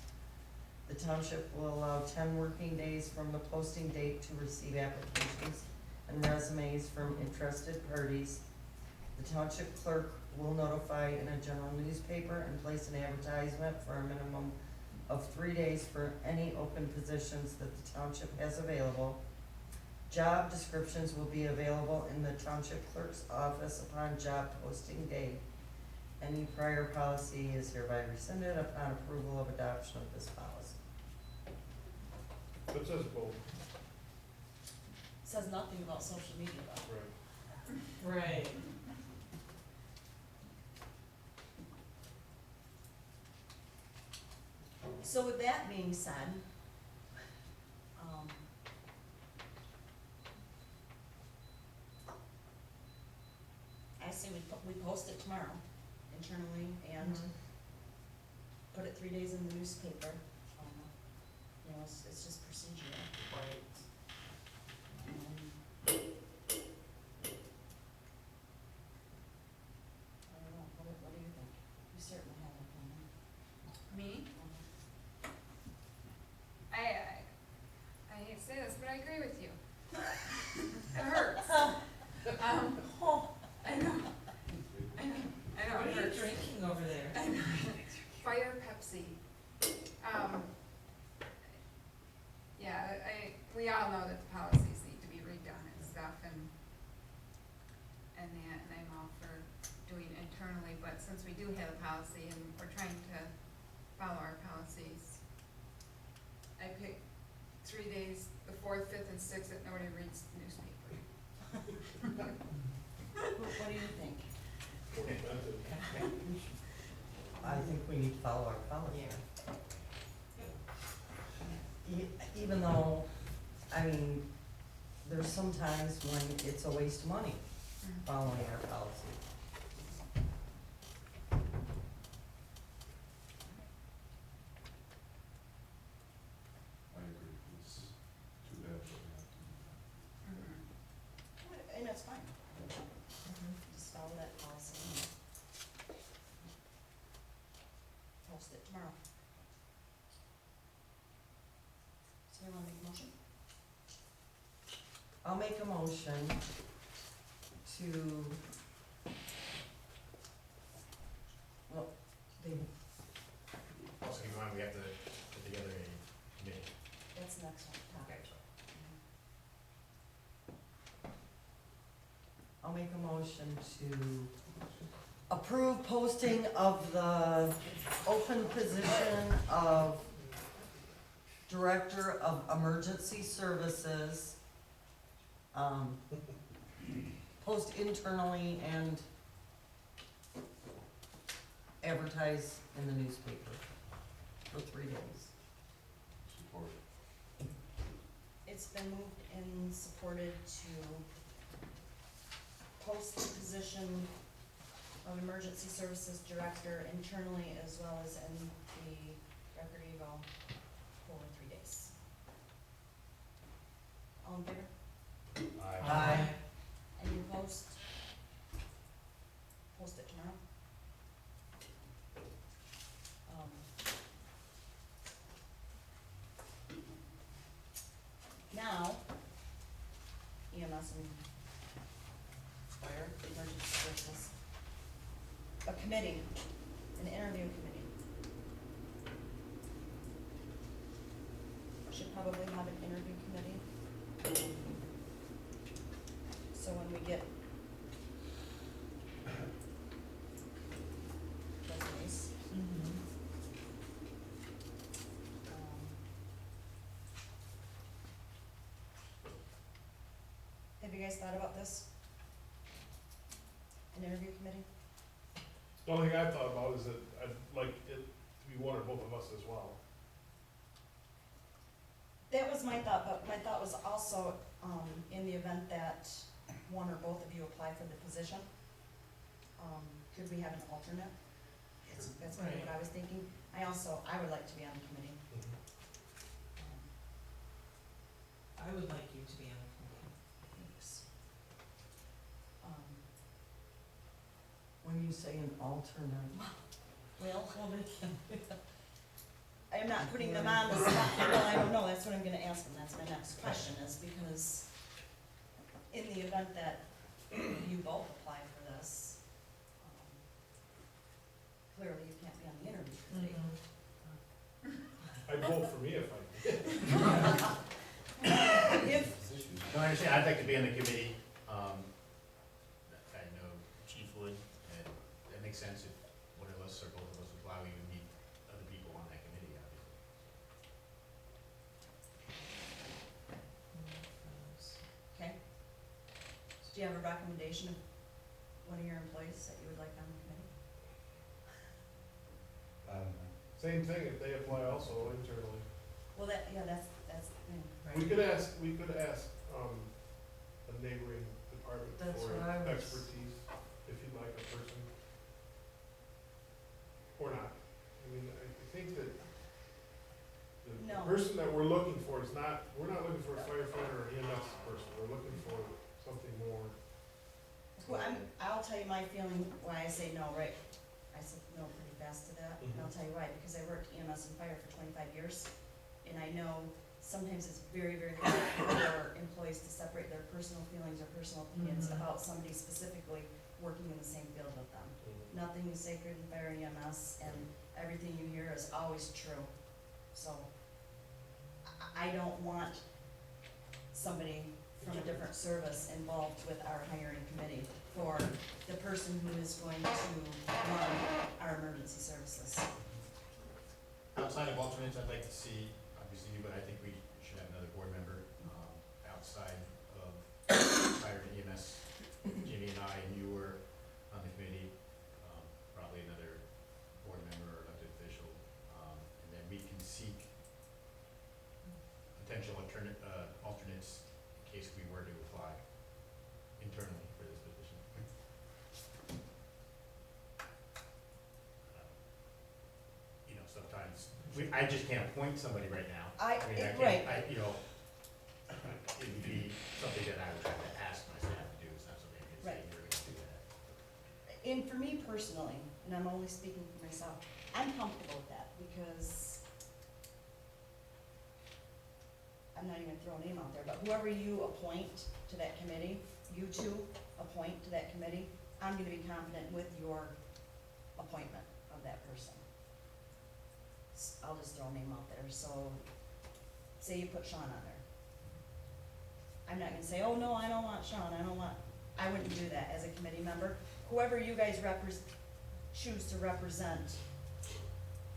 The township will allow 10 working days from the posting date to receive applications and resumes from interested parties. The township clerk will notify in a general newspaper and place an advertisement for a minimum of 3 days for any open positions that the township has available. Job descriptions will be available in the township clerk's office upon job posting day. Any prior policy is hereby rescinded upon approval of adoption of this policy. It says both, says nothing about social media though. right? Right. So with that being said, I say we post it tomorrow internally and put it 3 days in the newspaper. You know, it's just procedural. Right. I don't know, what do you think? You certainly have an opinion. Me? I hate to say this, but I agree with you. It hurts. I know. I know What it are you hurts. drinking over there? Fire Pepsi. Yeah, we all know that the policies need to be redone and stuff and I'm all for doing internally, but since we do have a policy and we're trying to follow our policies, I picked 3 days, the 4th, 5th, and 6th that nobody reads the newspaper. What do you think? I think we need to follow our policy. Even though, I mean, there's some times when it's a waste of money following our policy. I agree, it's too bad that we have to do that. And that's fine. Just follow that policy. Post it tomorrow. So you wanna make a motion? I'll make a motion to, well, they, Also, keep in mind, we have to put together a committee. That's the next one, topic. I'll make a motion to approve posting of the open position of Director of Emergency Services, post internally and advertise in the newspaper for 3 days. Support. It's been moved and supported to post the position of emergency services director internally as well as in the record eval for 3 days. All in favor? Aye. Any opposed? Post it tomorrow. Um, Now, EMS and fire, emergency services. A committee, an interview committee. Should probably have an interview committee. So when we get resumes, have you guys thought about this? An interview committee? The only thing I've thought about is that I'd like it to be one or both of us as well. That was my thought, but my thought was also, in the event that one or both of you apply for the position, could we have an alternate? That's kind of what I was thinking. I would like to be on the committee. I would like you to be on the committee. Thanks. When you say an alternate, Well, Well, they can. I'm not putting them on the spot, well, I don't know, that's what I'm gonna ask them, that's my next question, is because in the event that you both apply for this, clearly you can't be on the interview committee. I'd vote for me if I did. If, No, I understand, I'd like to be on the committee, I know Chief would, and that makes sense if one of us or both of us would allow you to meet other people on that committee, obviously. okay. Do you have a recommendation of one of your employees that you would like on the committee? Same thing, if they apply also internally. Well, that's the thing. We could ask, a neighboring department That's for what I was- expertise, if you'd like a person. Or not. I mean, I think that the No. person that we're looking for is not, we're not looking for a firefighter or EMS person, we're looking for something more. Well, I'll tell you my feeling why I say no, right? I said no pretty fast to that, and I'll tell you why, because I worked EMS and fire for 25 years, and I know sometimes it's very, very hard for employees to separate their personal feelings or personal opinions about somebody specifically working in the same field with them. Nothing is sacred in fire and EMS, and everything you hear is always true. So, I don't want somebody from a different service involved with our hiring committee for the person who is going to run our emergency services. Outside of alternates, I'd like to see, obviously you, but I think we should have another board member, outside of fire and EMS. Jimmy and I and you were on the committee, probably another board member or elected official, and then we can seek potential alternates in case we were to apply internally for this position. You know, sometimes, I just can't appoint somebody right now. mean, I Right, can't, you know, it would be something that I would have to ask my staff to do, it's not something I can say, Right. you're gonna do that. and for me personally, and I'm only speaking for myself, I'm comfortable with that, because I'm not even throwing a name out there, but whoever you appoint to that committee, you two appoint to that committee, I'm gonna be confident with your appointment of that person. I'll just throw a name out there, so, say you put Sean on there. I'm not gonna say, oh, no, I don't want Sean, I wouldn't do that as a committee member. Whoever you guys choose to represent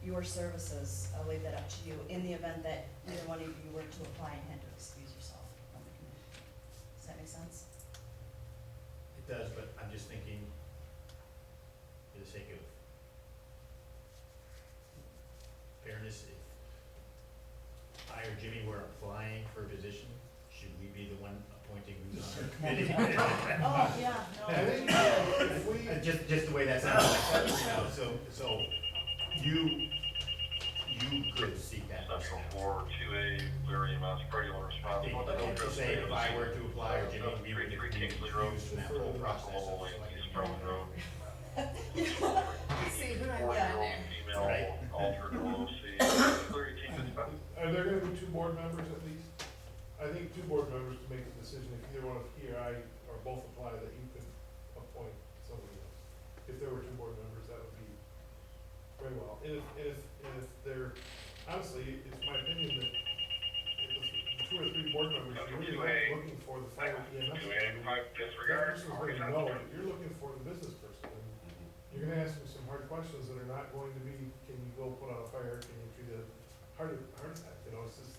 your services, I'll leave that up to you, in the event that either one of you were to apply and had to excuse yourself from the committee. Does that make sense? It does, but I'm just thinking, for the sake of fairness, if I or Jimmy were applying for a position, should we be the one appointing appointing who's on the committee. Oh, yeah, I no. think if we, Just the way that sounds, you know, so you could seek that person Central out. 428, Blair EMS, particular responsible. Don't just say if I were to apply or Jimmy, we would be confused from that whole process. Global Link, East Brooklyn Road. See who I want in there. Female, Right. altered OC, 30 are there gonna be two board members at least? I think two board members to make the decision, if either one of he or I, or both apply, that you could appoint somebody else. If there were two board members, that would be very well. And if they're, honestly, it's my opinion that if the two or three board members, you're really not looking for the fire EMS. disregard. That person's gonna know, that you're looking for the business person, and you're gonna ask them some hard questions that are not going to be, can you go put out a fire, can you treat a heart attack, you know, it's just,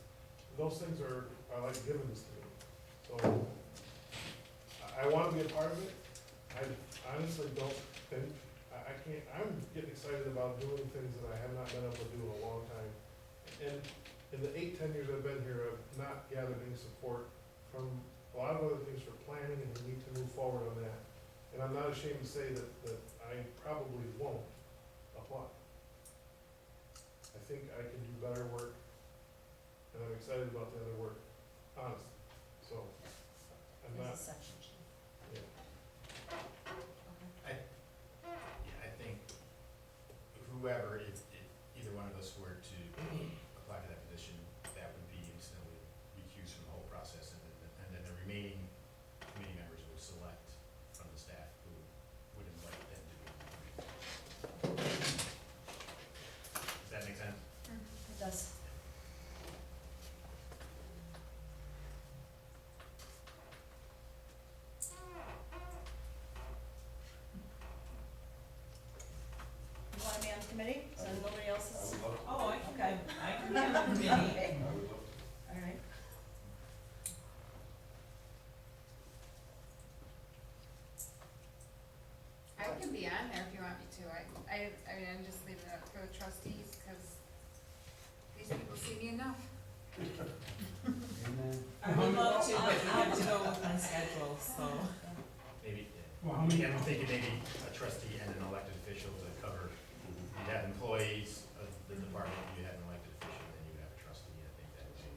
those things are like givens to me. So, I wanna be a part of it, I honestly don't think, I can't, I'm getting excited about doing things that I have not been able to do in a long time. And in the 8-10 years I've been here, I've not gathered any support from a lot of other things for planning, and we need to move forward on that. And I'm not ashamed to say that I probably won't apply. I think I can do better work, and I'm excited about the other work, honestly. So, I'm There's a not, section change. yeah. Okay. Yeah, I think whoever, if either one of us were to apply to that position, that would be instantly recused from the whole process, and then the remaining committee members would select from the staff who would invite them to be. Does that make sense? It does. You want to be on the committee, so nobody else is? Oh, I can be on the committee. Okay. All right. I can be on there if you want me to. I mean, I'm just leaving it up for the trustees, cause these people see me enough. I would love to, but you have to go with my schedule, so. Maybe, Well, how many- I'm thinking maybe a trustee and an elected official to cover, you'd have employees of the department, you'd have an elected official, then you would have a trustee, I think that would be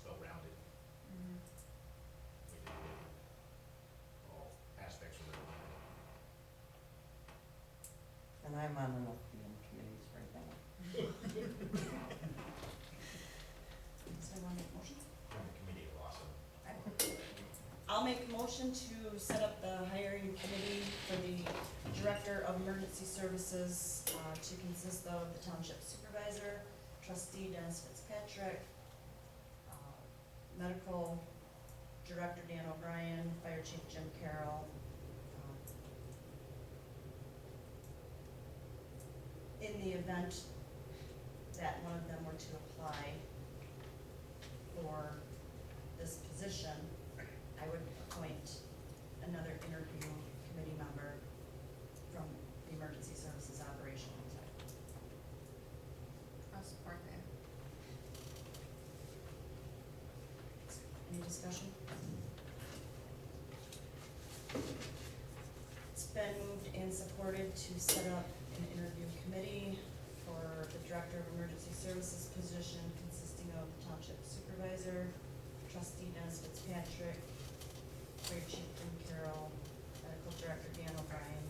well-rounded. Mhm. We could do all aspects of it. And I'm on enough being committees right now. So I want to make a motion? On the committee, awesome. I'll make a motion to set up the hiring committee for the Director of Emergency Services, to consist of the Township Supervisor, Trustee Dennis Fitzpatrick, Medical Director Dan O'Brien, Fire Chief Jim Carroll. In the event that one of them were to apply for this position, I would appoint another interview committee member from the Emergency Services Operational side. I'll support that. Any discussion? It's been moved and supported to set up an interview committee for the Director of Emergency Services position consisting of Township Supervisor, Trustee Dennis Fitzpatrick, Fire Chief Jim Carroll, Medical Director Dan O'Brien.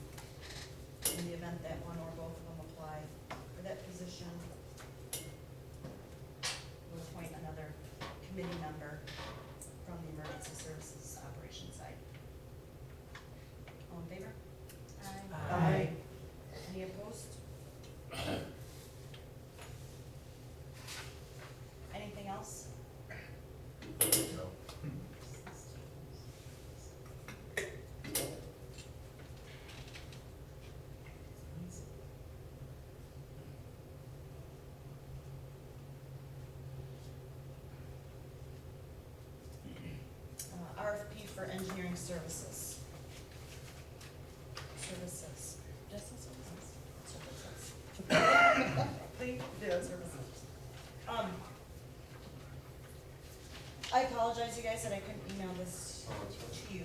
In the event that one or both of them apply for that position, we'll appoint another committee member from the Emergency Services Operations side. All in favor? Aye. Any opposed? Anything else? So, RFP for engineering services. Services. Did I say services? Services. They did, services. I apologize, you guys, that I couldn't email this this to you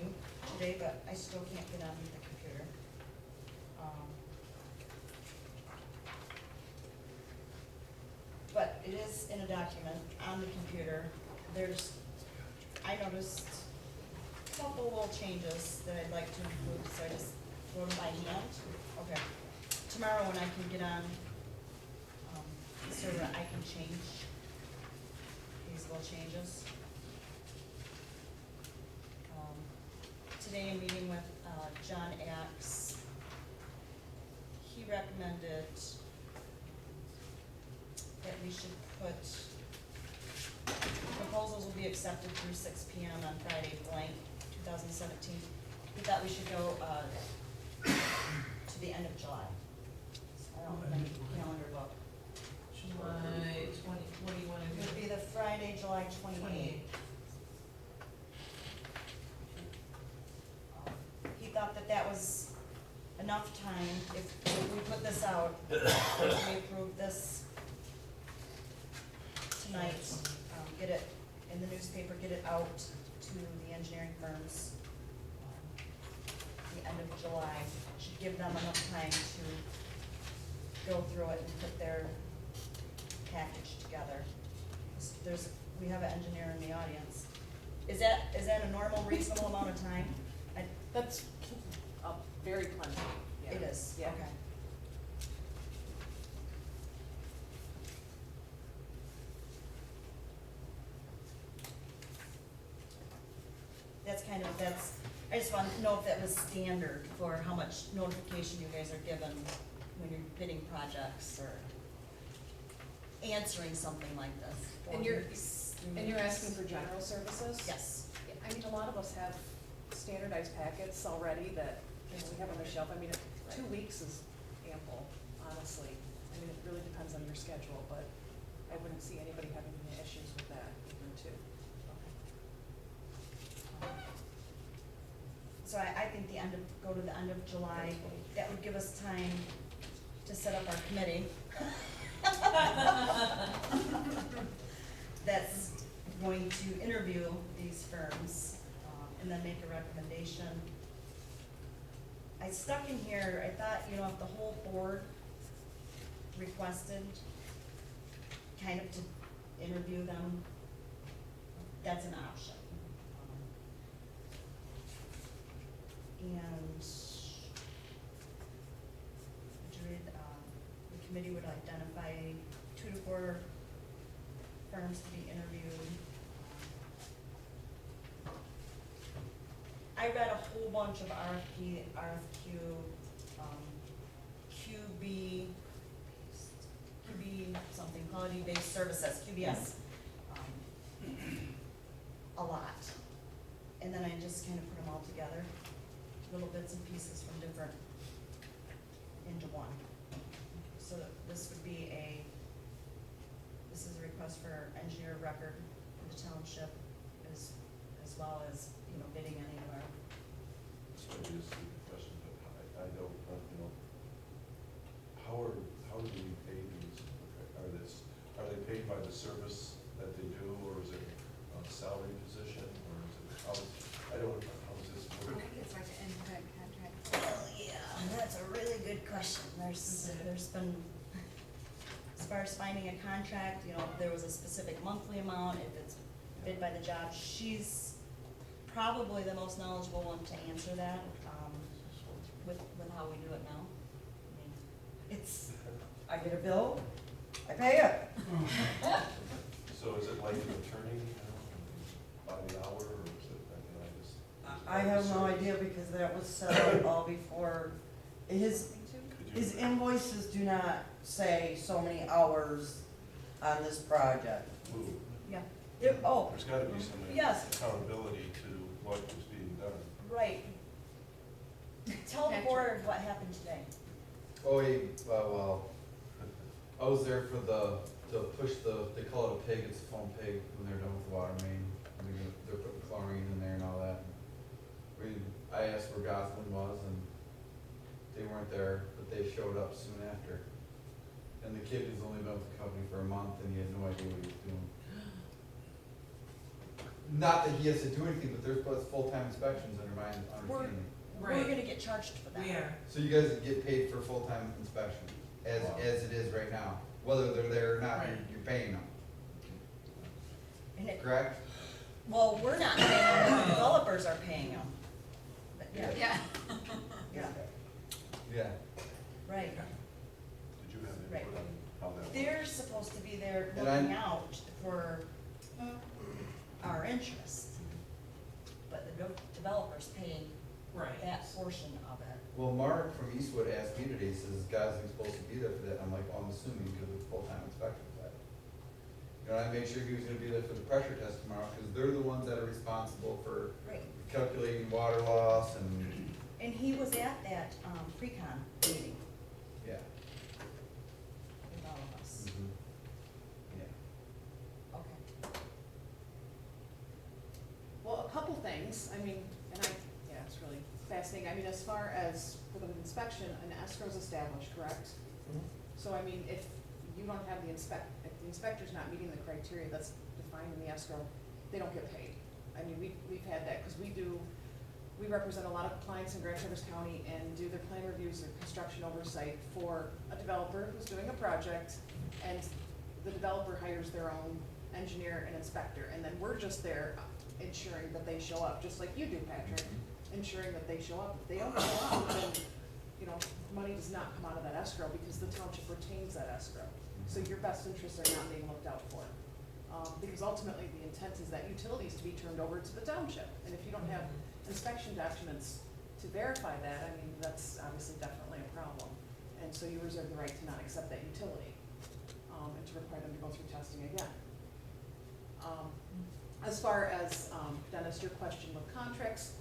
today, but I still can't get on the computer. But it is in a document on the computer. I noticed a couple little changes that I'd like to include, so I just wrote them by hand. Okay. Tomorrow when I can get on the server, I can change these little changes. Today in meeting with John Axe, he recommended that we should put, proposals will be accepted through 6 p.m. on Friday blank, 2017. We thought we should go to the end of July. So I don't have any calendar book. July 20, what do you wanna It would do? be the Friday, July 28th. He thought that that was enough time if we put this out, if we approve this tonight, get it in the newspaper, get it out to the engineering firms. The end of July, should give them enough time to go through it and put their package together. We have an engineer in the audience. Is that a normal, reasonable amount of time? That's very plenty, yeah. It is, Yeah. okay. I just want to know if that was standard for how much notification you guys are given when you're bidding projects or answering something like this. And you're asking for general services? Yes. Yeah, I mean, a lot of us have standardized packets already that, you know, we have on the shelf. I mean, 2 weeks is ample, honestly. I mean, it really depends on your schedule, but I wouldn't see anybody having any issues with that, even too. So I think go to the end of July, that would give us time to set up our committee. That's going to interview these firms, and then make a recommendation. I stuck in here, I thought, you know, if the whole board requested kind of to interview them, that's an option. And the committee would identify 2 to 4 firms to be interviewed. I read a whole bunch of RFQ, QB something, quality-based services, QBS, a lot. And then I just kind of put them all together, little bits and pieces from different, into one. So this would be this is a request for engineer of record for the township, as well as, you know, bidding any of our. This might be a stupid question, but I don't, you know, how do we pay these? Are they paid by the service that they do, or is it a salary position, or is it, how does this I work? think it's like an independent contract. Well, yeah, that's a really good question. There's been, as far as finding a contract, you know, if there was a specific monthly amount, if it's bid by the job, she's probably the most knowledgeable one to answer that, with how we do it now. I mean, I get a bill, I pay it. So is it like an attorney, you know, by the hour, or is it, I just? I have no idea because that was set up all before, his Could you- invoices do not say so many hours on this project. Ooh, yeah, There's gotta be some Yes. accountability to what is being done. right. Tell the board what happened today. Oh, well, I was there for to push they call it a pig, it's a foam pig when they're done with the water main. They're putting chlorine in there and all that. I asked where Gotham was and they weren't there, but they showed up soon after. And the kid has only been with the company for a month and he had no idea what he was doing. not that he has to do anything, but there's full-time inspections under my understanding. We're Right. gonna get charged for that. We are, So you guys get paid for full-time inspection, as it is right now, whether they're there or not, you're paying them, And it, correct? well, we're not paying them, the developers are paying them. But yeah, Yeah. yeah, Yeah. right. Did you have Right. input on how that works? They're supposed to be there And looking I'm- out for our interests. But the developer's paying right. that portion of it. Well, Mark from Eastwood asked me today, he says, Gosling's supposed to be there for that, I'm like, well, I'm assuming because it's full-time inspection. You know, I made sure he was gonna be there for the pressure test tomorrow, because they're the ones that are responsible for Right. calculating water loss and, And he was at that, pre-con meeting yeah. with all of us. Mhm. Yeah. Okay. Well, a couple things, I mean, and yeah, it's really fascinating, I mean, as far as for the inspection, an escrow's established, correct? So I mean, if you don't have if the inspector's not meeting the criteria that's defined in the escrow, they don't get paid. I mean, we've had that, cause we represent a lot of clients in Grand Traverse County and do their plan reviews, their construction oversight for a developer who's doing a project, and the developer hires their own engineer and inspector, and then we're just there ensuring that they show up, just like you do, Patrick, ensuring that they show up. If they don't show up, then, you know, money does not come out of that escrow because the township retains that escrow. So your best interests are not being looked out for. Because ultimately, the intent is that utilities to be turned over to the township. And if you don't have inspection documents to verify that, I mean, that's obviously definitely a problem. And so you reserve the right to not accept that utility, and to require them to go through testing again. As far as, Dennis, your question with contracts,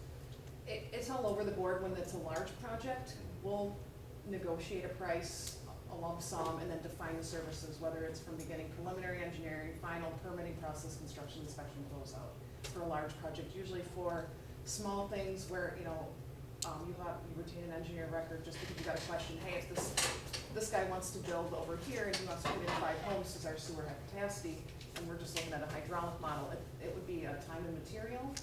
it's all over the board when it's a large project. We'll negotiate a price, a lump sum, and then define the services, whether it's from beginning preliminary engineering, final permitting process, construction, inspection, closeout, for a large project. Usually for small things where, you know, you retain an engineer record just because you got a question, hey, if this guy wants to build over here and he wants to put in 5 homes, does our sewer have capacity? And we're just looking at a hydraulic model, it would be a time and material.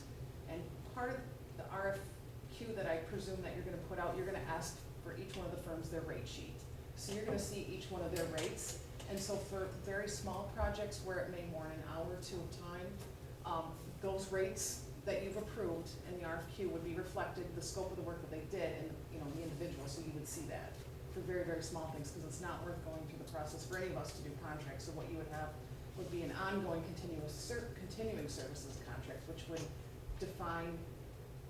And part of the RFQ that I presume that you're gonna put out, you're gonna ask for each one of the firms their rate sheet. So you're gonna see each one of their rates. And so for very small projects where it may warrant an hour or two of time, those rates that you've approved in the RFQ would be reflected, the scope of the work that they did, and, you know, the individual, so you would see that for very, very small things, because it's not worth going through the process for any of us to do contracts. So what you would have would be an ongoing continuing services contract, which would define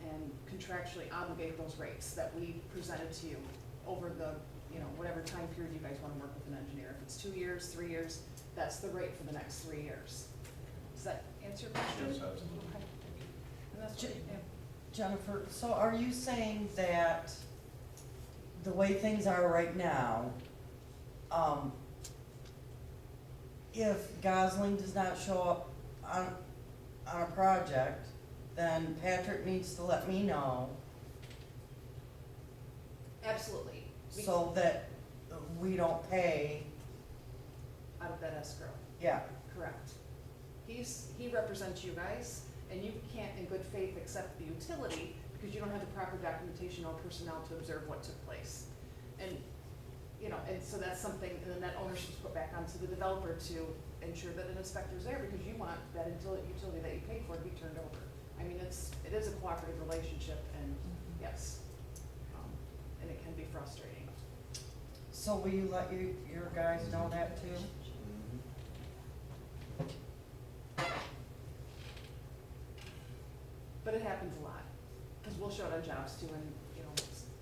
and contractually obligate those rates that we presented to you over the, you know, whatever time period you guys wanna work with an engineer. If it's 2 years, 3 years, that's the rate for the next 3 years. Does that answer your question? Yes, absolutely. Okay. And that's, yeah. Jennifer, so are you saying that the way things are right now, if Gosling does not show up on a project, then Patrick needs to let me know Absolutely. so that we don't pay, Out of that escrow, yeah, correct. He represents you guys, and you can't in good faith accept the utility because you don't have the proper documentation or personnel to observe what took place. And, you know, and so that's something, and then that ownership's put back onto the developer to ensure that an inspector's there because you want that utility that you paid for to be turned over. I mean, it is a cooperative relationship, and yes, and it can be frustrating. so will you let your guys know that too? But it happens a lot, because we'll show it on jobs too, and, you know,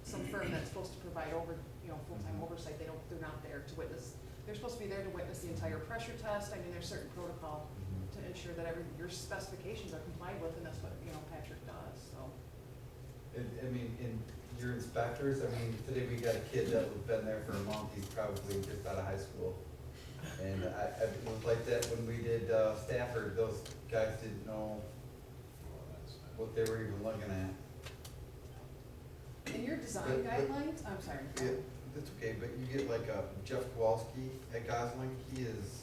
some firm that's supposed to provide full-time oversight, they're not there to witness. They're supposed to be there to witness the entire pressure test. I mean, there's certain protocol to ensure that your specifications are complied with, and that's what, you know, Patrick does, so. I mean, in your inspectors, I mean, today we got a kid that was been there for a month, he's probably just out of high school. And it was like that when we did Stafford, those guys didn't know what they were even looking at. In your design But- guidelines, I'm sorry. Yeah, that's okay, but you get like a Jeff Kowalski at Gosling, he is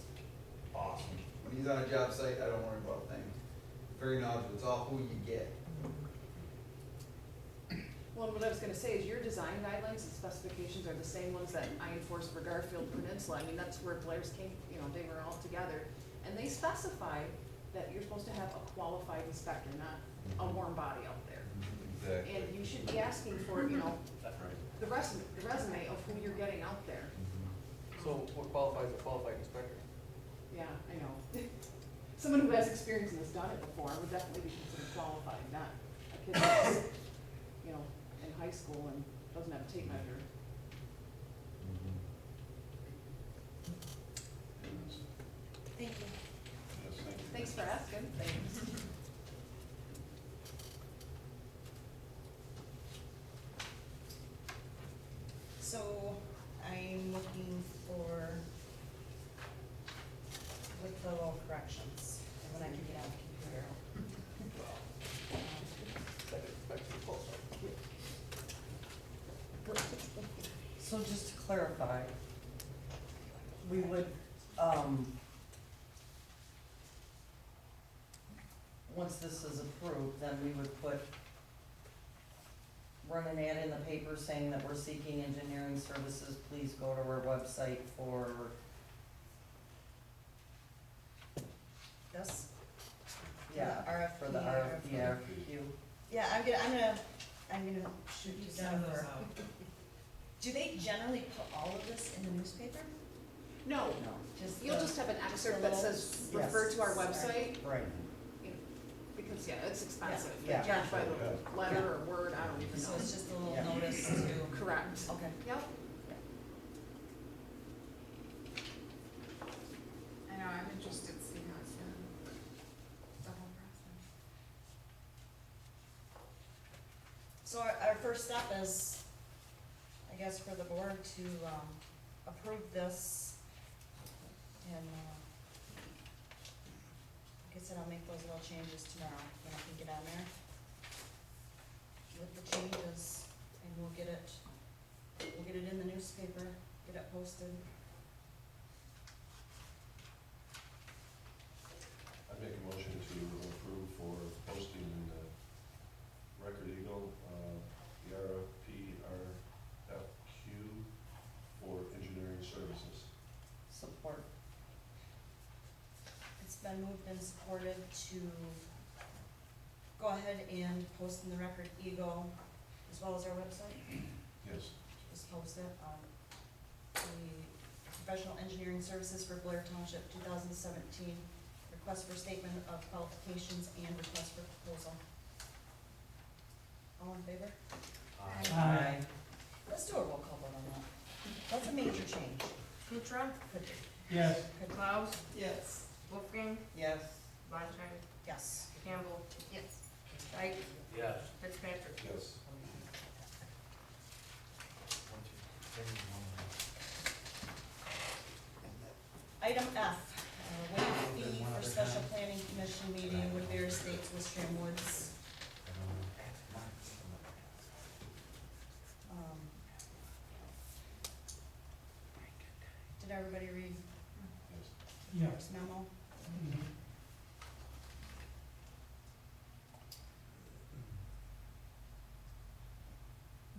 awesome. When he's on a job site, I don't worry about a thing. very knowledgeable, it's all who you get. Well, and what I was gonna say is your design guidelines and specifications are the same ones that I enforce for Garfield Peninsula. I mean, that's where Blair's came, they were all together. And they specify that you're supposed to have a qualified inspector, not a warm body out there. Exactly. And you should be asking for, the resume of who you're getting out there. So what qualifies a qualified inspector? Yeah, I know. Someone who has experience and has done it before would definitely be considered qualified, not a kid that's, in high school and doesn't have a tape measure. Thank you. Thanks for asking. Thanks. So I'm looking for, with the little corrections, and when I can get on the computer. So just to clarify, we would, once this is approved, then we would run an ad in the paper saying that we're seeking engineering services, please go to our website for, This? yeah, RFP, for the RFP, RFQ. Yeah, I'm gonna shoot you Send those Jennifer. out. Do they generally put all of this in the newspaper? No, No, Just you'll the- just have an just excerpt a that little- says refer to our Sorry. website, right, because, it's expensive. Yeah. They charge by the letter or word, I don't even So know. it's just a little Yeah. notice to, Correct. okay. Yep. I know, I'm interested to see how it's done, the whole process. So our first step is, I guess, for the board to, approve this. And, like I said, I'll make those little changes tomorrow, when I can get on there. With the changes, and we'll get it in the newspaper, get it posted. I make a motion to approve for posting in the Record Eagle, the RFP, RFQ for engineering services. support. It's been moved and supported to go ahead and post in the Record Eagle as well as our website. Yes. Just post it on the professional engineering services for Blair Township 2017. Request for statement of qualifications and request for proposal. All in favor? Aye. Let's do a roll call vote on that. That's a major change. Kutra, Could be. Yes. Klaus, Yes. Wolfgang, Yes. Bonchai, Yes. Campbell, Yes. Dyke, Yes. Fitzpatrick. Yes. Item F, waive fee for special planning commission meeting with Bear Estates, Wistram Woods. Did everybody read Yeah. Mark's memo? Mhm.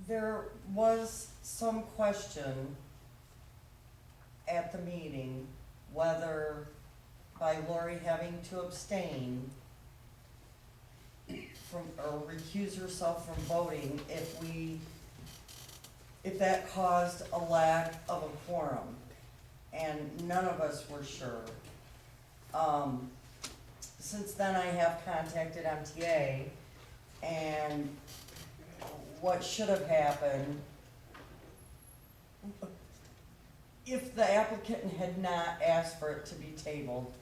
There was some question at the meeting whether by Lori having to abstain from, or recuse herself from voting, if that caused a lack of a quorum. And none of us were sure. Since then, I have contacted MTA, and what should have happened, if the applicant had not asked for it to be tabled,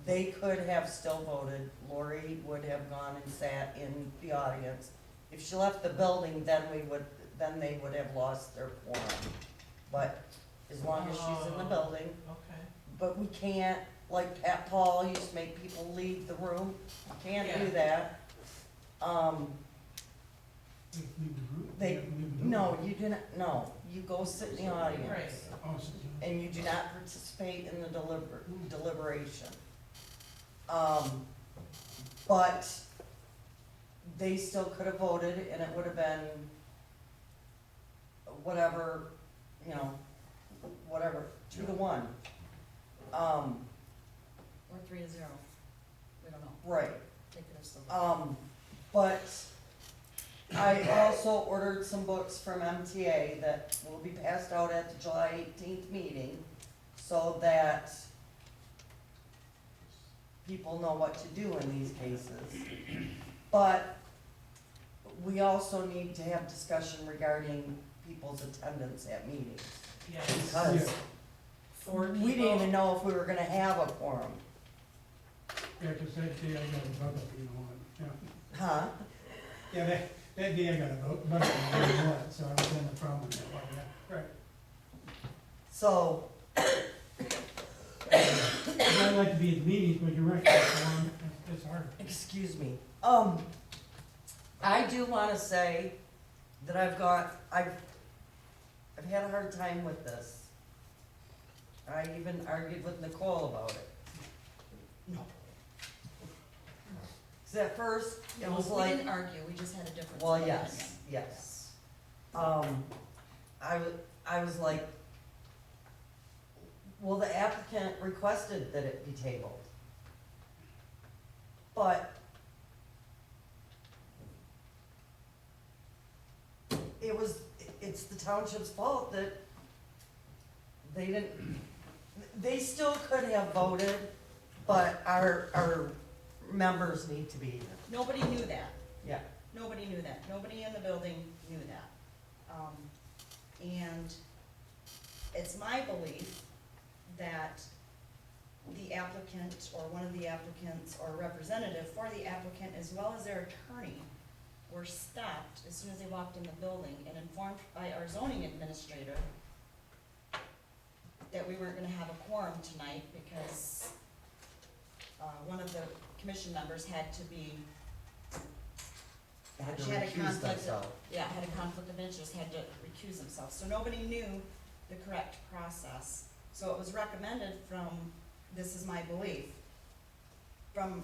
they could have still voted. Lori would have gone and sat in the audience. If she left the building, then they would have lost their quorum. But as long as she's in the building, Okay. but we can't, like Pat Paul used to make people leave the room, you can't do Yeah. that. They have to leave the room? They, have to leave the building? no, you do not, no, you go sit in the audience. Right. Oh, so- And you do not participate in the deliberation. but they still could have voted and it would have been whatever, you know, whatever, 2-1. Or 3-0, we don't know, Right. they could have still. voted. But I also ordered some books from MTA that will be passed out at the July 18th meeting, so that people know what to do in these cases. But we also need to have discussion regarding people's attendance at meetings, Yes. because 4 people. we didn't even know if we were gonna have a quorum. Yeah, 'cause that day I got a bug up, you know, yeah. Huh? Yeah, that day I got a bug up, you know what, so I was having a problem with that one, yeah, right. So, I'd like to be at meetings, but you're right, it's hard. excuse me, I do wanna say that I've had a hard time with this. I even argued with Nicole about it. No. 'Cause at first, it was We like, didn't argue, we just had a difference. well, of opinion. yes. I was like, well, the applicant requested that it be tabled. But it's the township's fault that they still could have voted, but our members need to be, Nobody knew that. yeah. Nobody knew that. Nobody in the building knew that. And it's my belief that the applicant, or one of the applicants, or representative for the applicant, as well as their attorney, were stopped as soon as they walked in the building and informed by our zoning administrator that we weren't gonna have a quorum tonight because one of the commission members had to be, Had to she had a recuse conflict, themselves. yeah, had a conflict of interest, had to recuse himself. So nobody knew the correct process. So it was recommended from, this is my belief, from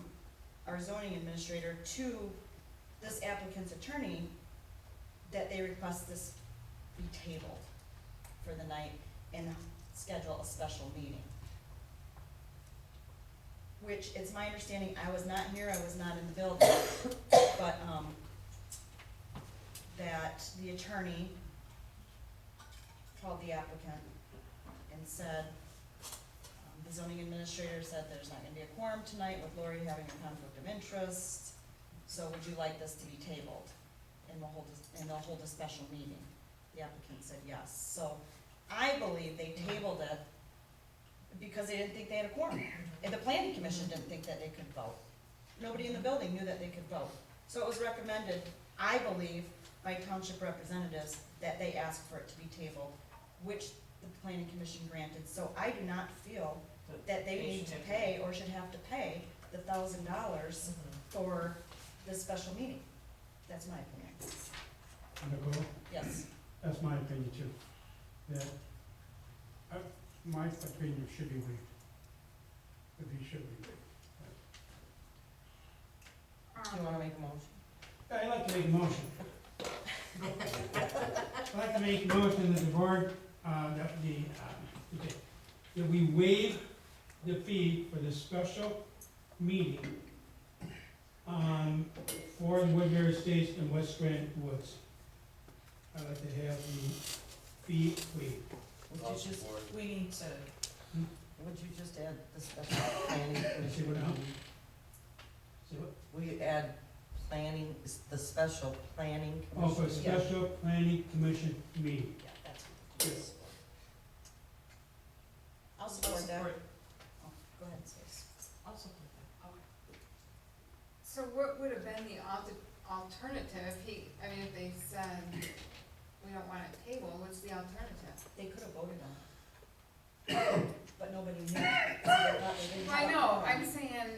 our zoning administrator to this applicant's attorney, that they request this be tabled for the night and schedule a special meeting. Which, it's my understanding, I was not here, I was not in the building, but, that the attorney called the applicant and said, the zoning administrator said there's not gonna be a quorum tonight with Lori having a conflict of interest, so would you like this to be tabled? And they'll hold a special meeting. The applicant said yes. So I believe they tabled it because they didn't think they had a quorum. And the planning commission didn't think that they could vote. Nobody in the building knew that they could vote. So it was recommended, I believe, by township representatives that they ask for it to be tabled, which the planning commission granted. So I do not feel that they need to pay or should have to pay the $1,000 for this special meeting. That's my opinion. Nicole, Yes. that's my opinion too. That, my opinion should be waived. That he should be waived. Do you wanna make a motion? I'd like to make a motion. I'd like to make a motion that the board, that we waive the fee for the special meeting for the Woodbury Estates and West Grant Woods. I'd like to have the fee waived. We need to, Would you just add the special planning See commission what meeting? happens. See what? Will you add planning, the special planning Oh, for a commission? special planning commission meeting. Yeah, that's what it is. I'll support that. Oh, go ahead, Stace. I'll support that. So what would have been the alternative if if they said, we don't want a table, what's the alternative? They could have voted on it. But nobody knew. So they thought they didn't Well, I have a know, quorum. I'm saying,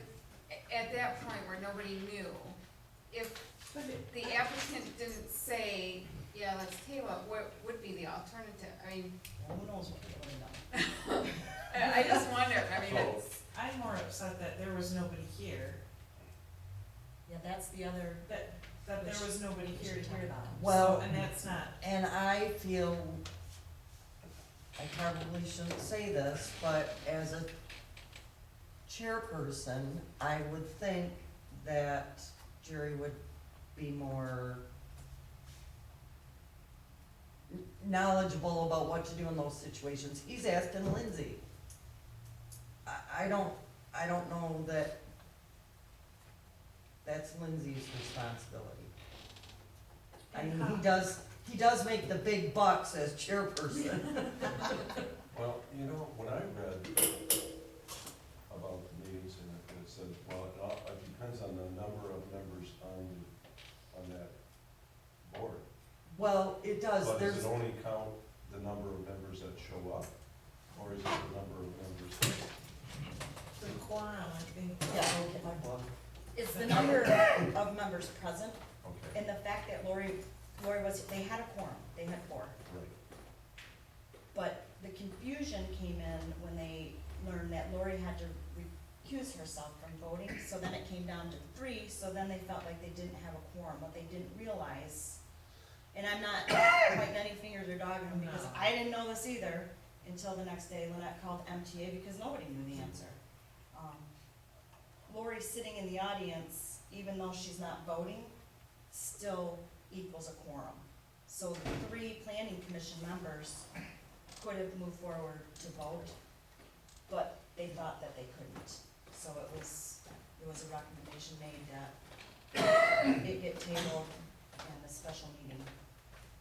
at that point where nobody knew, if the applicant didn't say, yeah, let's table it, what would be the alternative? Well, who knows what they would have done. I just wonder, it's, I'm more upset that there was nobody here. nobody here to hear them. Well- So, and that's not, And I feel, I probably shouldn't say this, but as a chairperson, I would think that Jerry would be more knowledgeable about what to do in those situations. He's asking Lindsay. I don't know that that's Lindsay's responsibility. I mean, he does make the big bucks as chairperson. Well, you know, when I read about the meetings and it said, well, it depends on the number of members on that board. Well, it does, But does there's, it only count the number of members that show up? Or is it the number of members that? the quorum, I think. yeah, okay, my book. It's the number of members present, Okay, and the fact that Lori they had a quorum, they had 4. right. But the confusion came in when they learned that Lori had to recuse herself from voting, so then it came down to 3, so then they felt like they didn't have a quorum. What they didn't realize, and I'm not pointing any fingers or dogging them, because No. I didn't know this either until the next day Lynette called MTA, because nobody knew the answer. Lori sitting in the audience, even though she's not voting, still equals a quorum. So the 3 planning commission members could have moved forward to vote, but they thought that they couldn't. So it was a recommendation made that it get tabled in a special meeting.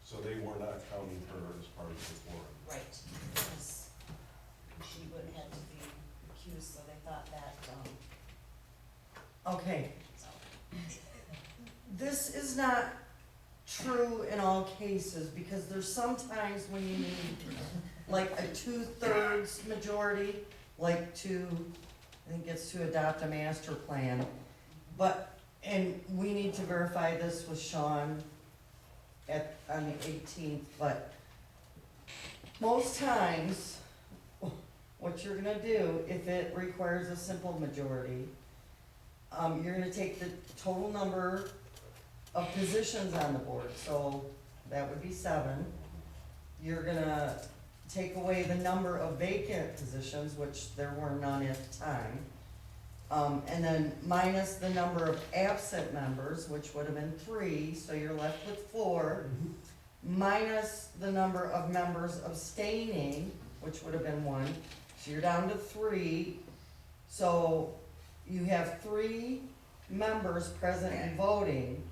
So they were not counting her as part of the quorum. Right. Because she would have had to be recused, so they thought that, Okay, so. this is not true in all cases, because there's sometimes when you need like a 2/3 majority, like I think it's to adopt a master plan. But, and we need to verify this with Sean on the 18th, but most times, what you're gonna do, if it requires a simple majority, you're gonna take the total number of positions on the board, so that would be 7. You're gonna take away the number of vacant positions, which there were none at the time. And then minus the number of absent members, which would have been 3, so you're left with 4. Minus the number of members abstaining, which would have been 1, so you're down to 3. So you have 3 members present and voting.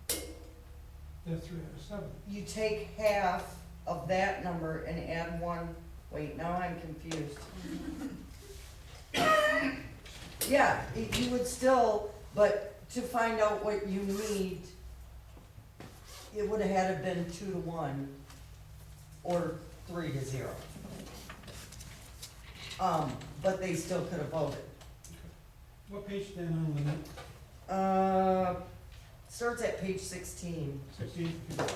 That's 3 out of 7. You take half of that number and add 1, wait, now I'm confused. Yeah, you would still, but to find out what you need, it would have had to been 2-1 or 3-0. But they still could have voted. What page then on Lynette? Starts at page 16. 16? Yes,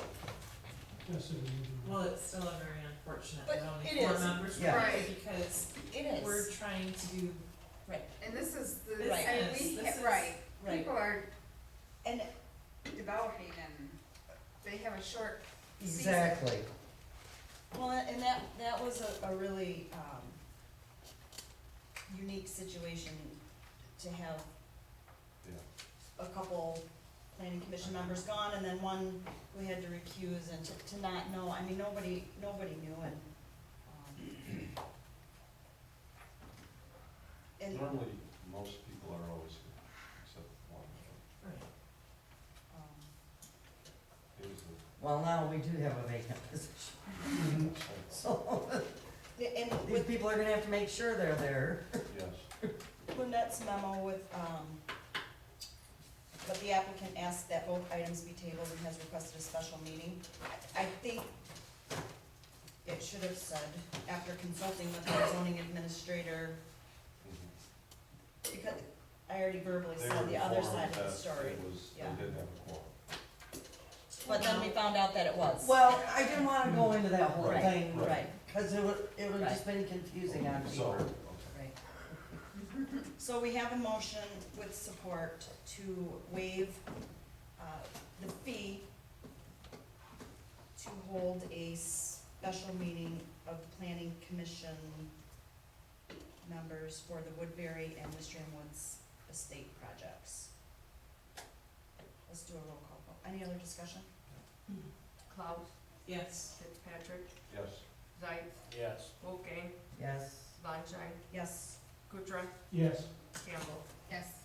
it is. Well, it's still a very unfortunate But that it only 4 is. members Yeah. were Right. because It is. we're trying to do, And this is the, This I mean, is- this is- right, Right. people are And developing and they have a short season. Exactly. Well, and that was a really, unique situation to have Yeah. a couple planning commission members gone, and then one we had to recuse, and to not know, I mean, nobody knew, and Normally, most people are always here, except one. right, It was Well, now we do have a vacant position. So and these with people are gonna have to make sure they're there. yes. Lynette's memo with, but the applicant asked that both items be tabled and has requested a special meeting. I think it should have said, after consulting with our zoning administrator, Mhm. because I already verbally They were said the other informed side of the that story. it was, they Yeah. didn't have a quorum. But then we found out that it was. Well, I didn't wanna go into that whole Right, thing, right, cause it would just been confusing on So, people. okay. right. So we have a motion with support to waive, the fee to hold a special meeting of the planning commission members for the Woodbury and Mystery Woods estate projects. Let's do a roll call vote. Any other discussion? Klaus, Yes. Fitzpatrick, Yes. Zeiss, Yes. Wolfgang, Yes. Bonjai, Yes. Kutrah, Yes. Campbell. Yes.